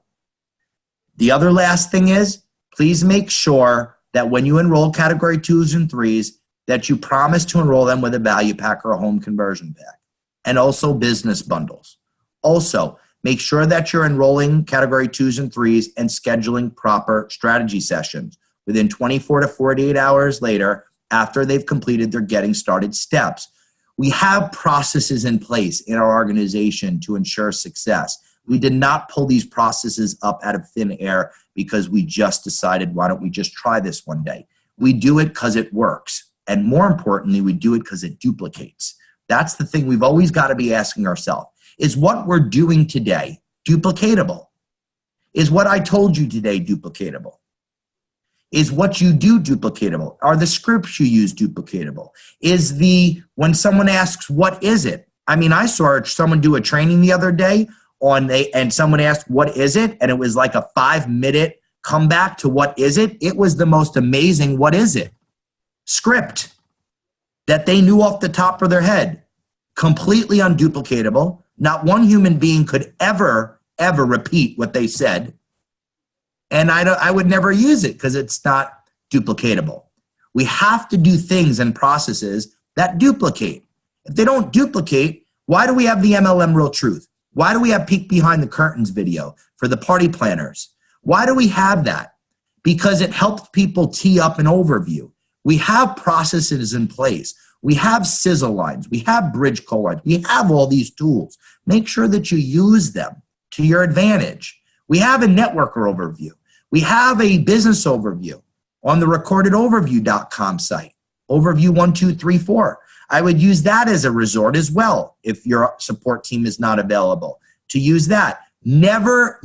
The other last thing is, please make sure that when you enroll category 2s and 3s, that you promise to enroll them with a value pack or a home conversion pack, and also business bundles. Also, make sure that you're enrolling category 2s and 3s and scheduling proper strategy sessions within 24 to 48 hours later after they've completed their getting started steps. We have processes in place in our organization to ensure success. We did not pull these processes up out of thin air because we just decided, why don't we just try this one day? We do it because it works. And more importantly, we do it because it duplicates. That's the thing we've always got to be asking ourselves. Is what we're doing today duplicatable? Is what I told you today duplicatable? Is what you do duplicatable? Are the scripts you use duplicatable? When someone asks, what is it? I mean, I saw someone do a training the other day and someone asked, what is it? And it was like a 5-minute comeback to what is it? It was the most amazing, what is it? Script that they knew off the top of their head. Completely unduplicatable. Not one human being could ever repeat what they said. And I would never use it because it's not duplicatable. We have to do things and processes that duplicate. If they don't duplicate, why do we have the MLM Real Truth? Why do we have Peek Behind the Curtains video for the party planners? Why do we have that? Because it helps people tee up an overview. We have processes in place. We have sizzle lines. We have bridge call lines. We have all these tools. Make sure that you use them to your advantage. We have a networker overview. We have a business overview on the recordedoverview.com site. Overview 1, 2, 3, 4. I would use that as a resort as well if your support team is not available, to use that. Never,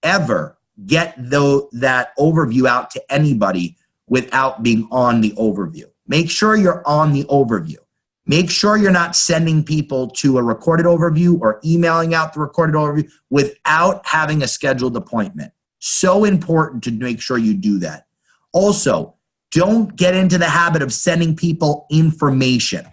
ever get that overview out to anybody without being on the overview. Make sure you're on the overview. Make sure you're not sending people to a recorded overview or emailing out the recorded overview without having a scheduled appointment. So important to make sure you do that. Also, don't get into the habit of sending people information.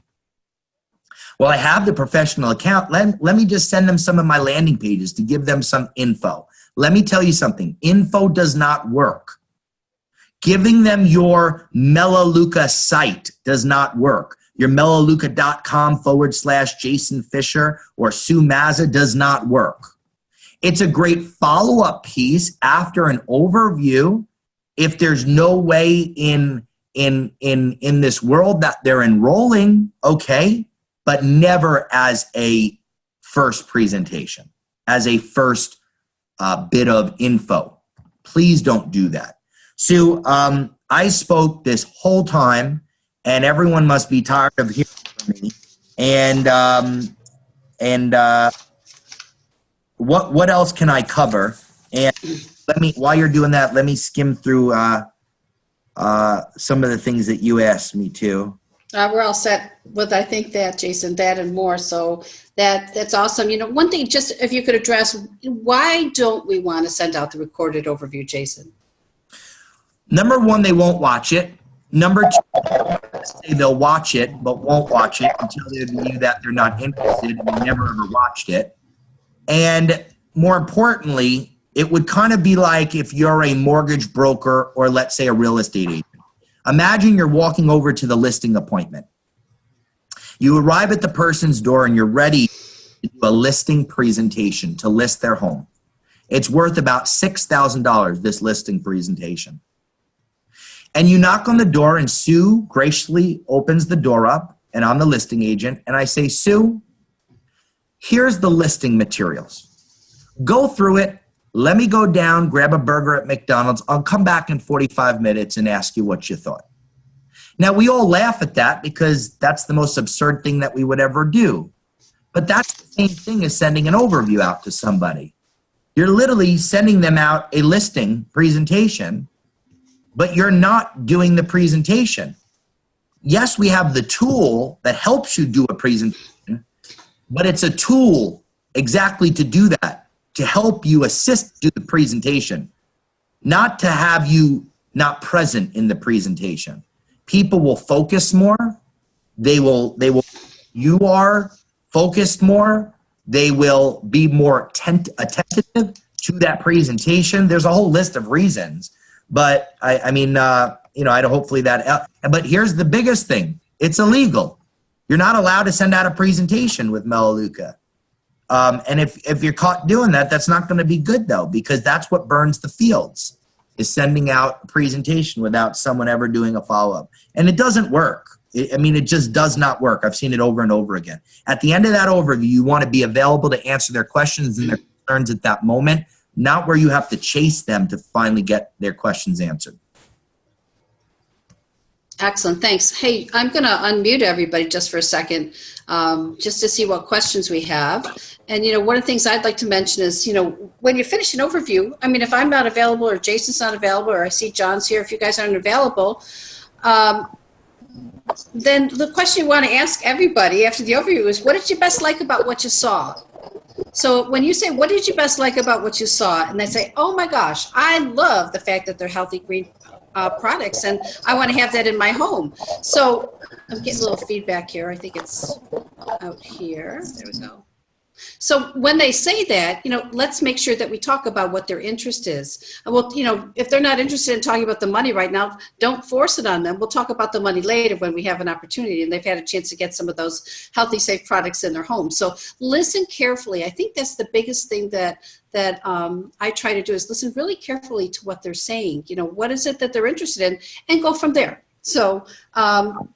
Well, I have the professional account. Let me just send them some of my landing pages to give them some info. Let me tell you something. Info does not work. Giving them your Melaleuca site does not work. Your melaleuca.com/Jason Fisher or Sue Mazza does not work. It's a great follow-up piece after an overview. If there's no way in this world that they're enrolling, okay, but never as a first presentation, as a first bit of info. Please don't do that. Sue, I spoke this whole time, and everyone must be tired of hearing from me. And what else can I cover? And while you're doing that, let me skim through some of the things that you asked me to. We're all set with, I think, that, Jason, that and more. So that's awesome. You know, one thing, just if you could address, why don't we want to send out the recorded overview, Jason? Number one, they won't watch it. Number two, say they'll watch it, but won't watch it until they view that they're not interested and they never ever watched it. And more importantly, it would kind of be like if you're a mortgage broker or, let's say, a real estate agent. Imagine you're walking over to the listing appointment. You arrive at the person's door and you're ready to do a listing presentation to list their home. It's worth about $6,000, this listing presentation. And you knock on the door and Sue graciously opens the door up, and I'm the listing agent, and I say, Sue, here's the listing materials. Go through it. Let me go down, grab a burger at McDonald's. I'll come back in 45 minutes and ask you what you thought. Now, we all laugh at that because that's the most absurd thing that we would ever do. But that's the same thing as sending an overview out to somebody. You're literally sending them out a listing presentation, but you're not doing the presentation. Yes, we have the tool that helps you do a presentation, but it's a tool exactly to do that, to help you assist do the presentation, not to have you not present in the presentation. People will focus more. You are focused more. They will be more attentive to that presentation. There's a whole list of reasons, but hopefully that, but here's the biggest thing. It's illegal. You're not allowed to send out a presentation with Melaleuca. And if you're caught doing that, that's not going to be good though, because that's what burns the fields, is sending out a presentation without someone ever doing a follow-up. And it doesn't work. It just does not work. I've seen it over and over again. At the end of that overview, you want to be available to answer their questions and their concerns at that moment, not where you have to chase them to finally get their questions answered. Excellent, thanks. Hey, I'm going to unmute everybody just for a second, just to see what questions we have. And, one of the things I'd like to mention is, when you finish an overview, if I'm not available or Jason's not available or I see John's here, if you guys aren't available, then the question you want to ask everybody after the overview is, what did you best like about what you saw? So when you say, what did you best like about what you saw? And they say, oh my gosh, I love the fact that they're healthy green products and I want to have that in my home. So I'm getting a little feedback here. I think it's out here. There we go. So when they say that, let's make sure that we talk about what their interest is. Well, if they're not interested in talking about the money right now, don't force it on them. We'll talk about the money later when we have an opportunity and they've had a chance to get some of those healthy, safe products in their home. So listen carefully. I think that's the biggest thing that I try to do, is listen really carefully to what they're saying. What is it that they're interested in, and go from there. So I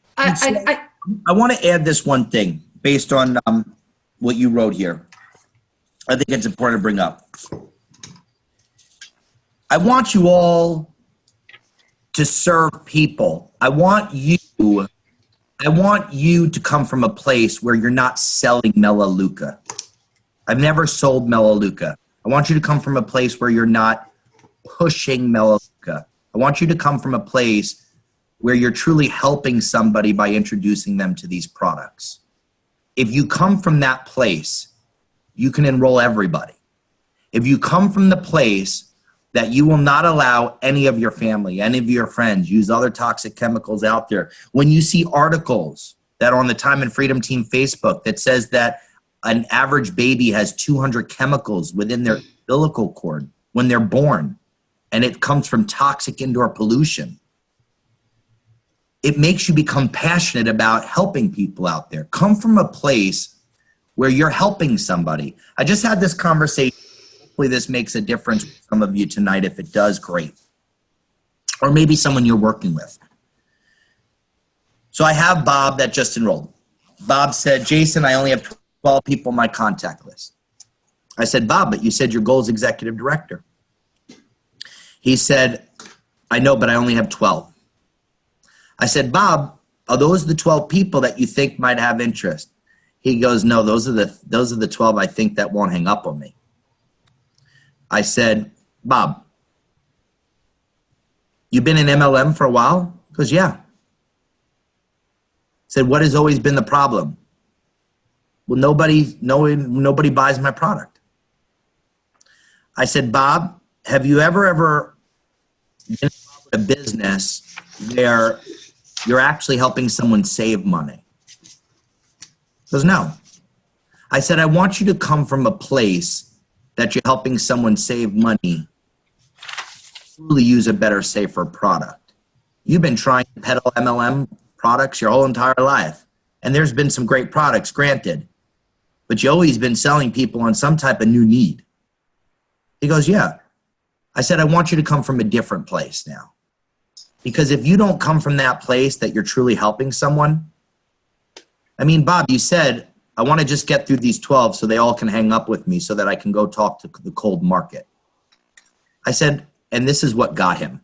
want to add this one thing based on what you wrote here. I think it's important to bring up. I want you all to serve people. I want you to come from a place where you're not selling Melaleuca. I've never sold Melaleuca. I want you to come from a place where you're not pushing Melaleuca. I want you to come from a place where you're truly helping somebody by introducing them to these products. If you come from that place, you can enroll everybody. If you come from the place that you will not allow any of your family, any of your friends use other toxic chemicals out there, when you see articles that are on the Time and Freedom Team Facebook that says that an average baby has 200 chemicals within their umbilical cord when they're born, and it comes from toxic indoor pollution, it makes you become passionate about helping people out there. Come from a place where you're helping somebody. I just had this conversation. Hopefully this makes a difference with some of you tonight. If it does, great. Or maybe someone you're working with. So I have Bob that just enrolled. Bob said, Jason, I only have 12 people on my contact list. I said, Bob, but you said your goal is executive director. He said, I know, but I only have 12. I said, Bob, are those the 12 people that you think might have interest? He goes, no, those are the 12 I think that won't hang up on me. I said, Bob, you've been in MLM for a while? He goes, yeah. I said, what has always been the problem? Well, nobody buys my product. I said, Bob, have you ever been in a business where you're actually helping someone save money? He goes, no. I said, I want you to come from a place that you're helping someone save money, truly use a better, safer product. You've been trying to peddle MLM products your whole entire life, and there's been some great products, granted, but you always been selling people on some type of new need. He goes, yeah. I said, I want you to come from a different place now. Because if you don't come from that place that you're truly helping someone, Bob, you said, I want to just get through these 12 so they all can hang up with me so that I can go talk to the cold market. I said, and this is what got him.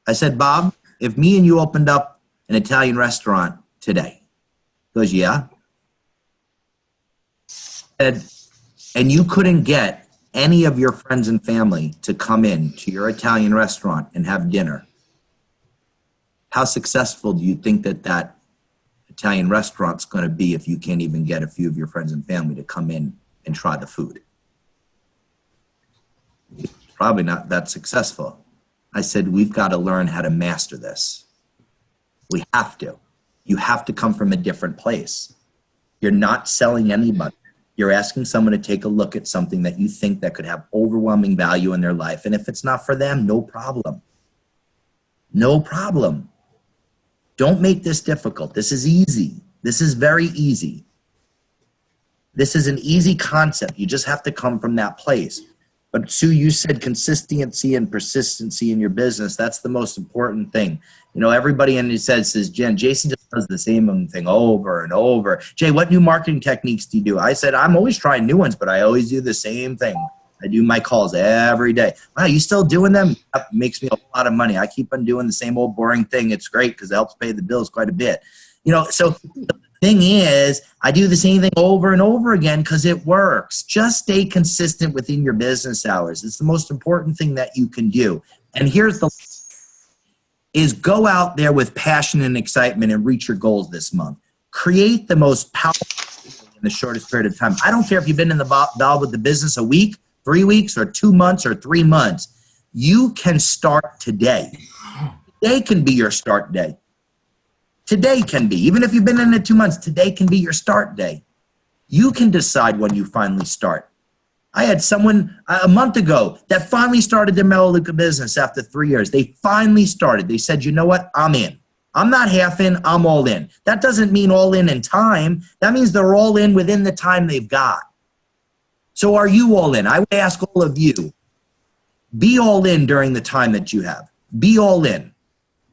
I said, Bob, if me and you opened up an Italian restaurant today, he goes, yeah. And you couldn't get any of your friends and family to come in to your Italian restaurant and have dinner, how successful do you think that that Italian restaurant's going to be if you can't even get a few of your friends and family to come in and try the food? It's probably not that successful. I said, we've got to learn how to master this. We have to. You have to come from a different place. You're not selling anybody. You're asking someone to take a look at something that you think that could have overwhelming value in their life. And if it's not for them, no problem. No problem. Don't make this difficult. This is easy. This is very easy. This is an easy concept. You just have to come from that place. But Sue, you said consistency and persistency in your business. That's the most important thing. You know, everybody in it says, Jen, Jason just does the same thing over and over. Jay, what new marketing techniques do you do? I said, I'm always trying new ones, but I always do the same thing. I do my calls every day. Wow, you still doing them? That makes me a lot of money. I keep on doing the same old boring thing. It's great because it helps pay the bills quite a bit. You know, so the thing is, I do the same thing over and over again because it works. Just stay consistent within your business hours. It's the most important thing that you can do. And here's the is go out there with passion and excitement and reach your goals this month. Create the most powerful in the shortest period of time. I don't care if you've been involved with the business a week, 3 weeks, or 2 months, or 3 months. You can start today. Today can be your start day. Today can be. Even if you've been in it 2 months, today can be your start day. You can decide when you finally start. I had someone a month ago that finally started their Melaleuca business after 3 years. They finally started. They said, you know what? I'm in. I'm not half in. I'm all in. That doesn't mean all in time. That means they're all in within the time they've got. So are you all in? I would ask all of you, be all in during the time that you have. Be all in.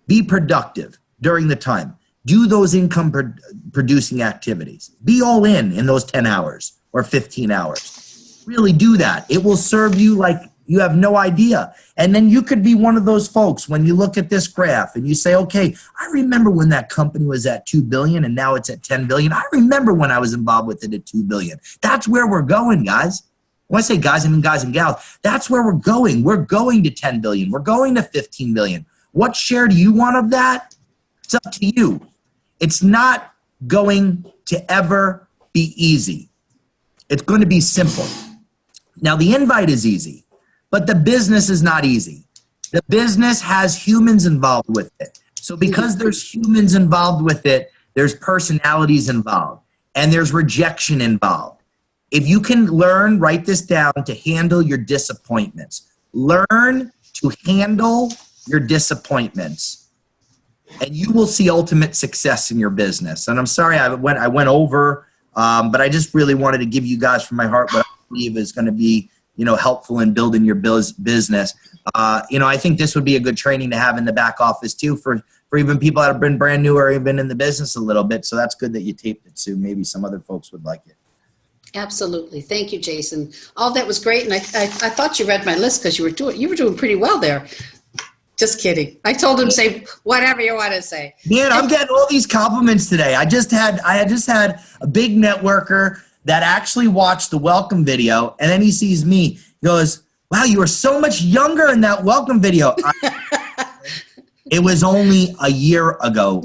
Be productive during the time. Do those income producing activities. Be all in those 10 hours or 15 hours. Really do that. It will serve you like you have no idea. And then you could be one of those folks when you look at this graph and you say, okay, I remember when that company was at 2 billion and now it's at 10 billion. I remember when I was involved with it at 2 billion. That's where we're going, guys. When I say guys, I mean guys and gals. That's where we're going. We're going to 10 billion. We're going to 15 billion. What share do you want of that? It's up to you. It's not going to ever be easy. It's going to be simple. Now, the invite is easy, but the business is not easy. The business has humans involved with it. So because there's humans involved with it, there's personalities involved, and there's rejection involved. If you can learn, write this down, to handle your disappointments. Learn to handle your disappointments, and you will see ultimate success in your business. And I'm sorry I went over, but I just really wanted to give you guys from my heart what I believe is going to be, you know, helpful in building your business. You know, I think this would be a good training to have in the back office too for even people that have been brand new or even in the business a little bit. So that's good that you taped it, Sue. Maybe some other folks would like it. Absolutely. Thank you, Jason. All that was great. And I thought you read my list because you were doing pretty well there. Just kidding. I told him say whatever you want to say. Man, I'm getting all these compliments today. I just had a big networker that actually watched the welcome video, and then he sees me. He goes, wow, you were so much younger in that welcome video. It was only a year ago.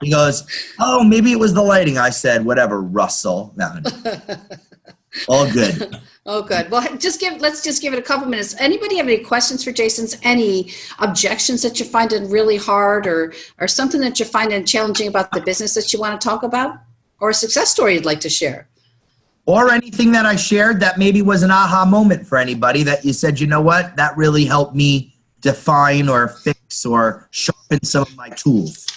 He goes, oh, maybe it was the lighting. I said, whatever, Russell. No. All good. Oh, good. Well, let's just give it a couple minutes. Anybody have any questions for Jason? Any objections that you find it really hard, or something that you find it challenging about the business that you want to talk about, or a success story you'd like to share? Or anything that I shared that maybe was an aha moment for anybody that you said, you know what, that really helped me define or fix or sharpen some of my tools.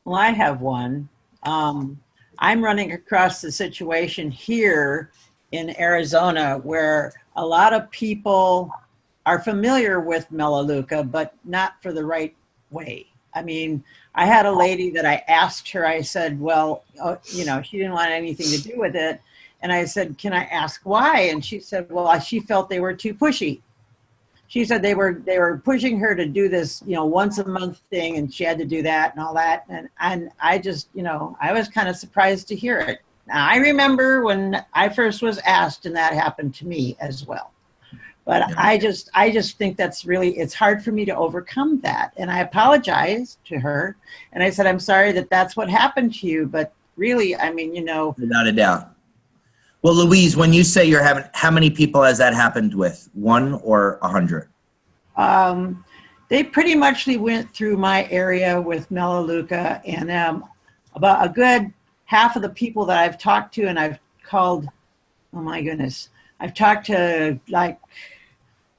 Well, I have one. I'm running across the situation here in Arizona where a lot of people are familiar with Melaleuca, but not for the right way. I mean, I had a lady that I asked her, I said, well, you know, she didn't want anything to do with it. And I said, can I ask why? And she said, well, she felt they were too pushy. She said they were pushing her to do this, you know, once a month thing, and she had to do that and all that. And I just, you know, I was kind of surprised to hear it. Now, I remember when I first was asked, and that happened to me as well. But Yeah. I just think that's really, it's hard for me to overcome that. And I apologized to her, and I said, I'm sorry that that's what happened to you. But really, I mean, you know. Without a doubt. Well, Louise, when you say you're having, how many people has that happened with? 1 or 100? They pretty much went through my area with Melaleuca, and about a good half of the people that I've talked to, and I've called, oh my goodness, I've talked to like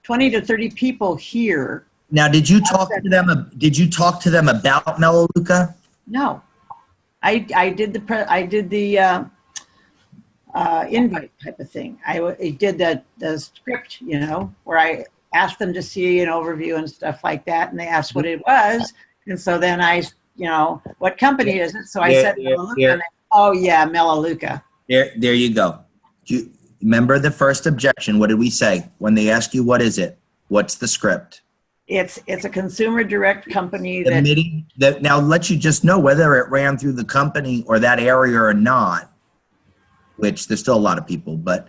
20 to 30 people here. Now, did you talk to them? Did you talk to them about Melaleuca? No, I did the invite type of thing. I did the script, you know, where I asked them to see an overview and stuff like that, and they asked what it was, and so then I, you know, what company is it? So I said Melaleuca, and oh yeah, Melaleuca. There you go. Do you remember the first objection? What did we say when they ask you what is it? What's the script? It's a consumer direct company that now lets you just know whether it ran through the company or that area or not. Which there's still a lot of people, but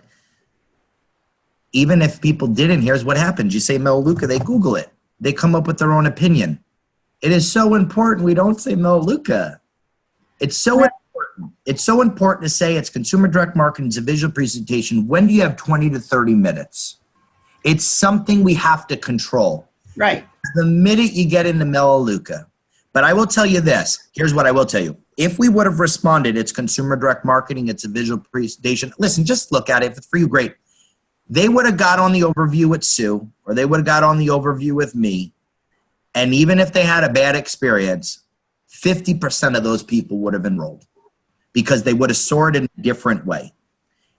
even if people didn't, here's what happens. You say Melaleuca, they Google it. They come up with their own opinion. It is so important we don't say Melaleuca. It's so important. It's so important to say it's consumer direct marketing, it's a visual presentation. When do you have 20 to 30 minutes? It's something we have to control. Right. The minute you get into Melaleuca. But I will tell you this. Here's what I will tell you. If we would have responded, it's consumer direct marketing, it's a visual presentation. Listen, just look at it. If it's for you, great. They would have got on the overview with Sue, or they would have got on the overview with me. And even if they had a bad experience, 50% of those people would have enrolled because they would have saw it in a different way.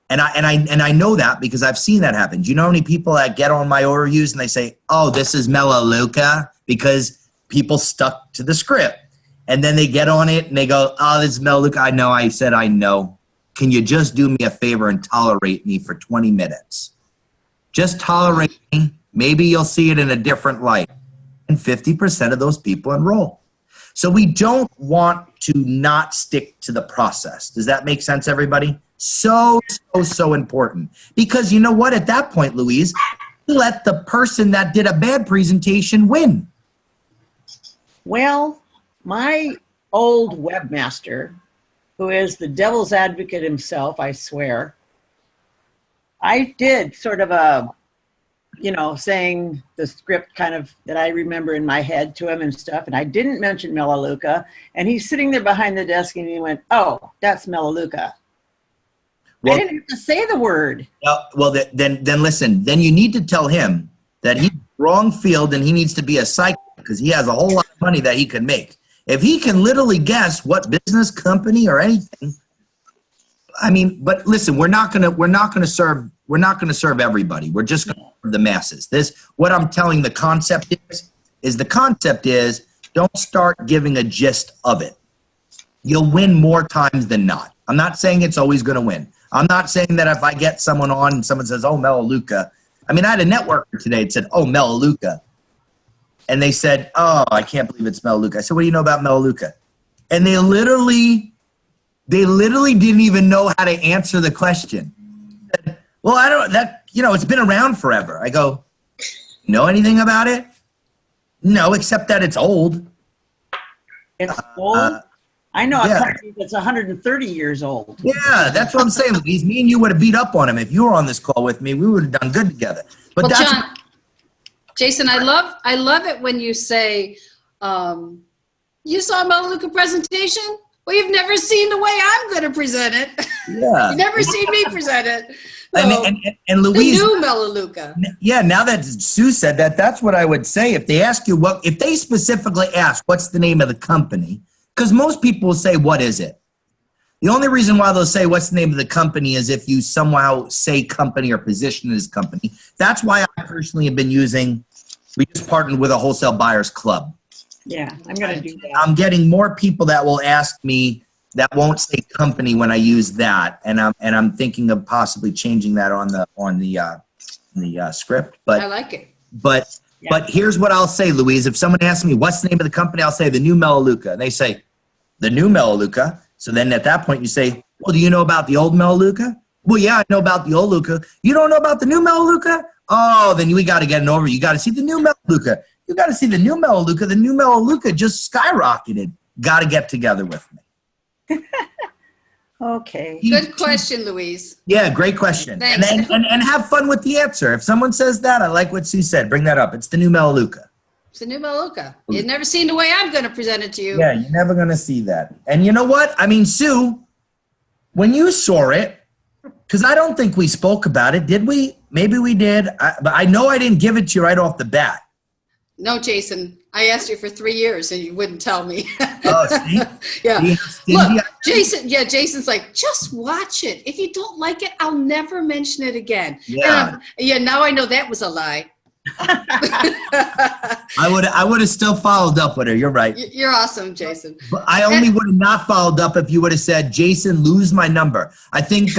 And I know that because I've seen that happen. Do you know how many people that get on my overviews and they say, oh, this is Melaleuca, because people stuck to the script. And then they get on it and they go, oh, this is Melaleuca. I know. I said, I know. Can you just do me a favor and tolerate me for 20 minutes? Just tolerate me. Maybe you'll see it in a different light. And 50% of those people enroll. So we don't want to not stick to the process. Does that make sense, everybody? So important. Because you know what? At that point, Louise, let the person that did a bad presentation win. Well, my old webmaster, who is the devil's advocate himself, I swear, I did sort of a, you know, saying the script kind of that I remember in my head to him and stuff, and I didn't mention Melaleuca, and he's sitting there behind the desk and he went, oh, that's Melaleuca. Well, I didn't have to say the word. Well, then listen, then you need to tell him that he's wrong field and he needs to be a psychic because he has a whole lot of money that he can make. If he can literally guess what business, company, or anything, I mean, but listen, we're not gonna serve everybody. We're just gonna serve the masses. What I'm telling the concept is don't start giving a gist of it. You'll win more times than not. I'm not saying it's always gonna win. I'm not saying that if I get someone on and someone says, oh, Melaleuca. I mean, I had a networker today that said, oh, Melaleuca. And they said, oh, I can't believe it's Melaleuca. I said, what do you know about Melaleuca? And they literally didn't even know how to answer the question. Said, well, it's been around forever. I go, know anything about it? No, except that it's old. It's old? I know a company that's 130 years old. Yeah, that's what I'm saying, Louise. Me and you would have beat up on him. If you were on this call with me, we would have done good together. But well, John, Jason, I love it when you say, you saw a Melaleuca presentation? Well, you've never seen the way I'm going to present it. Yeah. You've never seen me present it. So, and Louise, the new Melaleuca. Yeah, now that Sue said that, that's what I would say. If they ask you if they specifically ask, what's the name of the company? Because most people will say, what is it? The only reason why they'll say what's the name of the company is if you somehow say company or position as company. That's why I personally have been we just partnered with a wholesale buyers club. Yeah, I'm going to do that. I'm getting more people that will ask me that won't say company when I use that. And I'm thinking of possibly changing that on the script. But I like it. But here's what I'll say, Louise. If someone asks me what's the name of the company, I'll say the new Melaleuca. And they say, the new Melaleuca. So then at that point you say, Well, do you know about the old Melaleuca? Well, yeah, I know about the old Luca. You don't know about the new Melaleuca? Oh, then we got to get it over. You got to see the new Melaleuca. You got to see the new Melaleuca. The new Melaleuca just skyrocketed. Got to get together with me. Okay. Good question, Louise. Yeah, great question. Thanks. And have fun with the answer. If someone says that, I like what Sue said. Bring that up. It's the new Melaleuca. It's a new Melaleuca. You've never seen the way I'm going to present it to you. Yeah, you're never going to see that. And you know what? I mean, Sue, when you saw it, because I don't think we spoke about it, did we? Maybe we did. But I know I didn't give it to you right off the bat. No, Jason. I asked you for 3 years and you wouldn't tell me. Oh, see? Yeah. See? Look, Jason. Yeah, Jason's like, just watch it. If you don't like it, I'll never mention it again. Yeah. Yeah. Now I know that was a lie. I would have still followed up with her. You're right. You're awesome, Jason. But I only would have not followed up if you would have said, Jason, lose my number. I think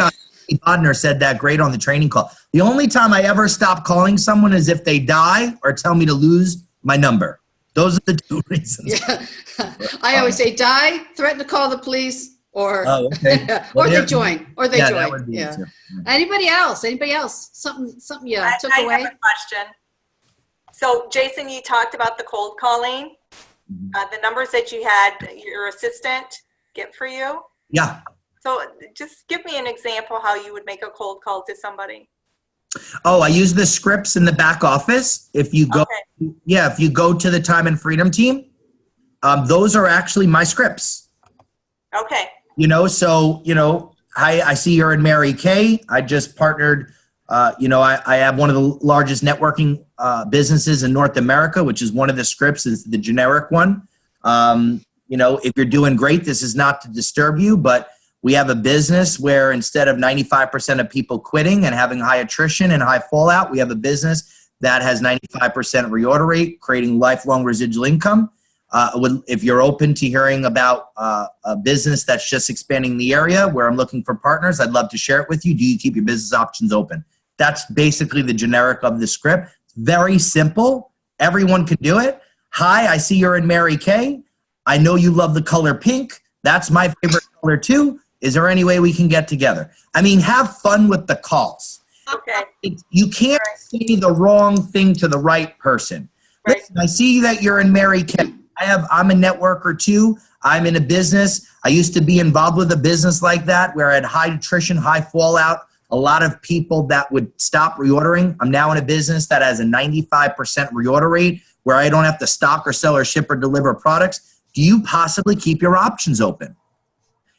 Bodner said that great on the training call. The only time I ever stop calling someone is if they die or tell me to lose my number. Those are the two reasons. Yeah. I always say die, threaten to call the police, or okay. or they join. Or they That join. would be Yeah. it too. Anybody else? Anybody else? Something you took I away? have a question. So, Jason, you talked about the cold calling, the numbers that you had your assistant get for you. Yeah. So just give me an example how you would make a cold call to somebody. Oh, I use the scripts in the back office. If you go, if you go to the Time and Freedom team, those are actually my scripts. Okay. I see you're in Mary Kay. I just partnered. I have one of the largest networking businesses in North America, which is one of the scripts is the generic one. If you're doing great, this is not to disturb you, but we have a business where instead of 95% of people quitting and having high attrition and high fallout, we have a business that has 95% reorder rate, creating lifelong residual income. If you're open to hearing about a business that's just expanding in the area where I'm looking for partners, I'd love to share it with you. Do you keep your business options open? That's basically the generic of the script. Very simple. Everyone can do it. Hi, I see you're in Mary Kay. I know you love the color pink. That's my favorite color too. Is there any way we can get together? I mean, have fun with the calls. Okay. You can't say the wrong thing to the right person. Right. Listen, I see that you're in Mary Kay. I'm a networker too. I'm in a business. I used to be involved with a business like that where I had high attrition, high fallout, a lot of people that would stop reordering. I'm now in a business that has a 95% reorder rate where I don't have to stock or sell or ship or deliver products. Do you possibly keep your options open?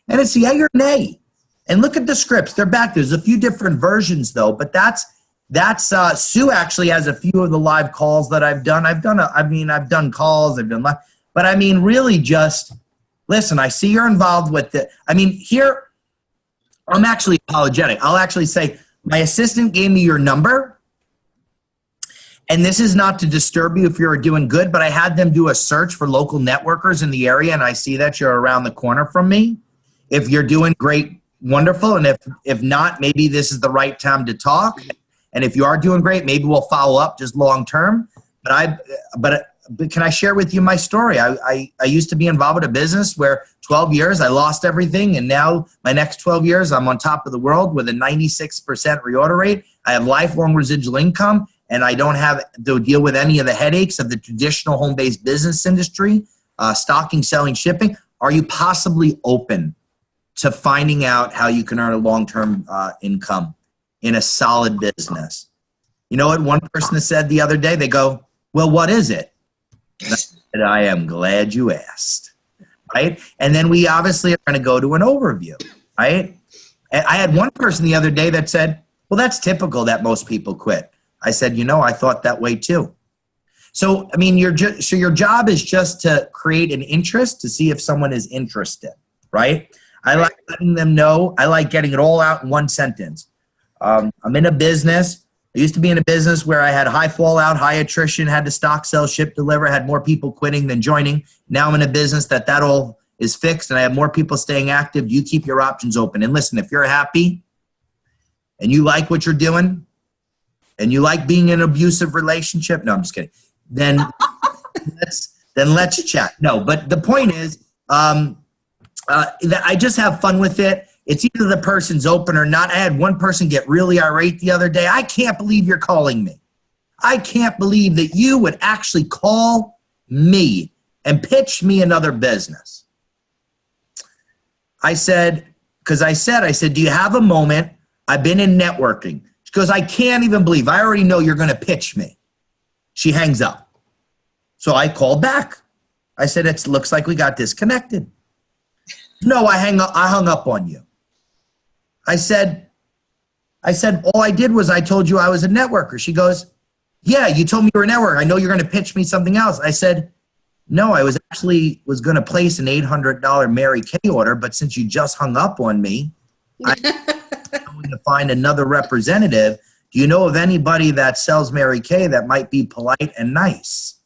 And it's yay or nay. And look at the scripts. They're back. There's a few different versions though, but that's Sue actually has a few of the live calls that I've done. I've done calls, but I mean, really just listen, I see you're involved with it. I mean, here, I'm actually apologetic. I'll actually say my assistant gave me your number, and this is not to disturb you if you're doing good, but I had them do a search for local networkers in the area, and I see that you're around the corner from me. If you're doing great, wonderful, and if not, maybe this is the right time to talk. And if you are doing great, maybe we'll follow up just long term. But can I share with you my story? I used to be involved in a business where 12 years I lost everything, and now my next 12 years I'm on top of the world with a 96% reorder rate. I have lifelong residual income, and I don't have to deal with any of the headaches of the traditional home-based business industry, stocking, selling, shipping. Are you possibly open to finding out how you can earn a long-term income in a solid business? You know what one person said the other day? They go, well, what is it? And I said, I am glad you asked, right? And then we obviously are going to go to an overview, right? And I had one person the other day that said, well, that's typical that most people quit. I said, I thought that way too. So, I mean, your job is just to create an interest to see if someone is interested, right? I like letting them know. I like getting it all out in one sentence. I'm in a business. I used to be in a business where I had high fallout, high attrition, had to stock, sell, ship, deliver, had more people quitting than joining. Now I'm in a business that all is fixed and I have more people staying active. You keep your options open. And listen, if you're happy and you like what you're doing and you like being in an abusive relationship, no, I'm just kidding. Then let's chat. No, but the point is, that I just have fun with it. It's either the person's open or not. I had one person get really irate the other day. I can't believe you're calling me. I can't believe that you would actually call me and pitch me another business. I said, do you have a moment? I've been in networking. She goes, I can't even believe. I already know you're going to pitch me. She hangs up. So I called back. I said, it looks like we got disconnected. No, I hung up on you. I said, all I did was I told you I was a networker. She goes, yeah, you told me you were a networker. I know you're going to pitch me something else. I said, no, I was going to place an $800 Mary Kay order, but since you just hung up on me, I'm going to find another representative. Do you know of anybody that sells Mary Kay that might be polite and nice?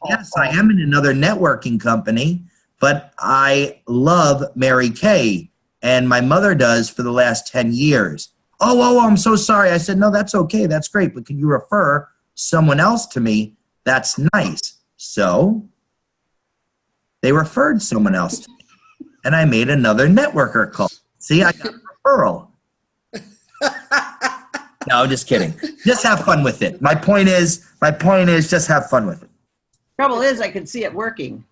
Yes, I am in another networking company, but I love Mary Kay. And my mother does for the last 10 years. Oh, I'm so sorry. I said, no, that's okay. That's great. But can you refer someone else to me? That's nice. So they referred someone else to me. And I made another networker call. See, I got a referral. No, just kidding. Just have fun with it. My point is just have fun with it. Trouble is, I can see it working.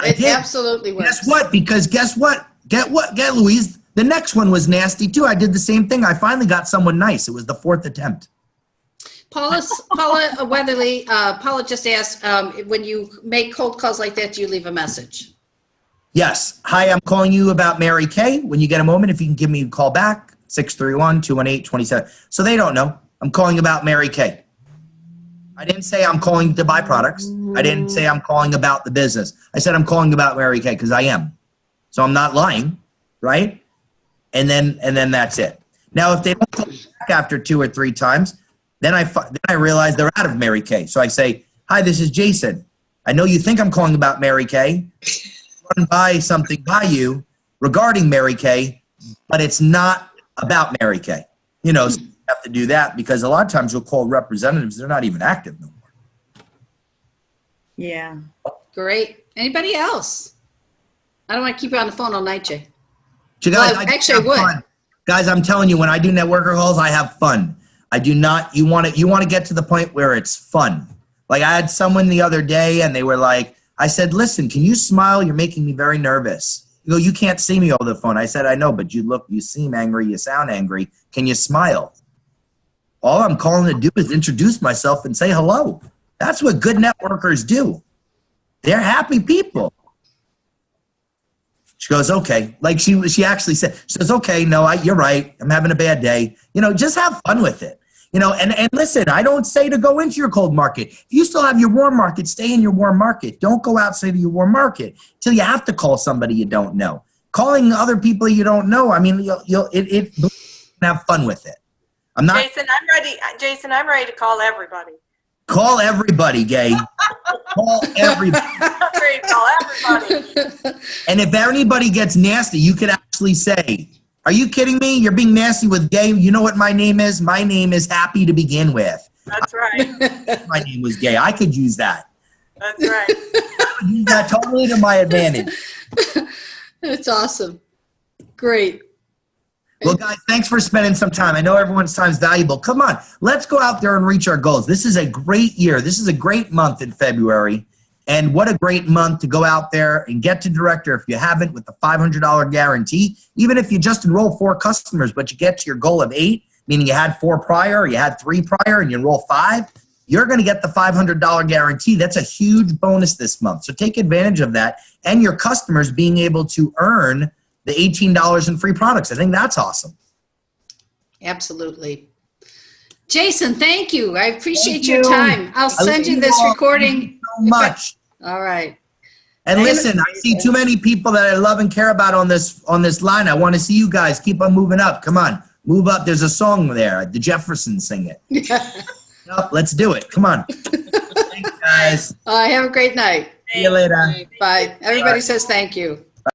It absolutely works. Guess what? Because guess what? Get Louise. The next one was nasty too. I did the same thing. I finally got someone nice. It was the 4th attempt. Paula Weatherly, Paula just asked, when you make cold calls like that, do you leave a message? Yes. Hi, I'm calling you about Mary Kay. When you get a moment, if you can give me a call back, 631-218-27. So they don't know. I'm calling about Mary Kay. I didn't say I'm calling to buy products. I didn't say I'm calling about the business. I said I'm calling about Mary Kay because I am. So I'm not lying, right? And then that's it. Now, if they don't call back after 2 or 3 times, then I realize they're out of Mary Kay. So I say, hi, this is Jason. I know you think I'm calling about Mary Kay. Run by something by you regarding Mary Kay, but it's not about Mary Kay. You know, so you have to do that because a lot of times you'll call representatives, they're not even active no more. Yeah. Great. Anybody else? I don't want to keep you on the phone all night, Jay. Guys, Well, actually, I would. Fun. Guys, I'm telling you, when I do networker calls, I have fun. I do not. You want to get to the point where it's fun. Like I had someone the other day, and they were like, I said, "Listen, can you smile? You're making me very nervous." You go, "You can't see me over the phone." I said, "I know, but you seem angry. You sound angry. Can you smile?" All I'm calling to do is introduce myself and say hello. That's what good networkers do. They're happy people. She goes, okay. Like she actually said, she says, okay, no, you're right. I'm having a bad day. You know, just have fun with it. You know, and listen, I don't say to go into your cold market. If you still have your warm market, stay in your warm market. Don't go outside of your warm market till you have to call somebody you don't know. Calling other people you don't know, I mean, you'll have fun with it. I'm not. Jason, I'm ready. Jason, I'm ready to call everybody. Call everybody, Gay. Call everybody. I'm ready to call everybody. And if anybody gets nasty, you could actually say, are you kidding me? You're being nasty with Gay. You know what my name is? My name is Happy to begin with. That's right. My name was Gay. I could use that. That's right. I could use that totally to my advantage. That's awesome. Great. Well, guys, thanks for spending some time. I know everyone's time is valuable. Come on, let's go out there and reach our goals. This is a great year. This is a great month in February. And what a great month to go out there and get to director if you haven't with the $500 guarantee. Even if you just enroll 4 customers, but you get to your goal of 8, meaning you had 4 prior, or you had 3 prior, and you enroll 5, you're going to get the $500 guarantee. That's a huge bonus this month. So take advantage of that and your customers being able to earn the $18 in free products. I think that's awesome. Absolutely. Jason, thank you. I appreciate your time. I'll send you this recording. Thank you so much. All right. And listen, I see too many people that I love and care about on this line. I want to see you guys keep on moving up. Come on, move up. There's a song there. The Jeffersons sing it. Let's do it. Come on. Thanks, guys. Have a great night. See you later. Bye. Everybody says thank you.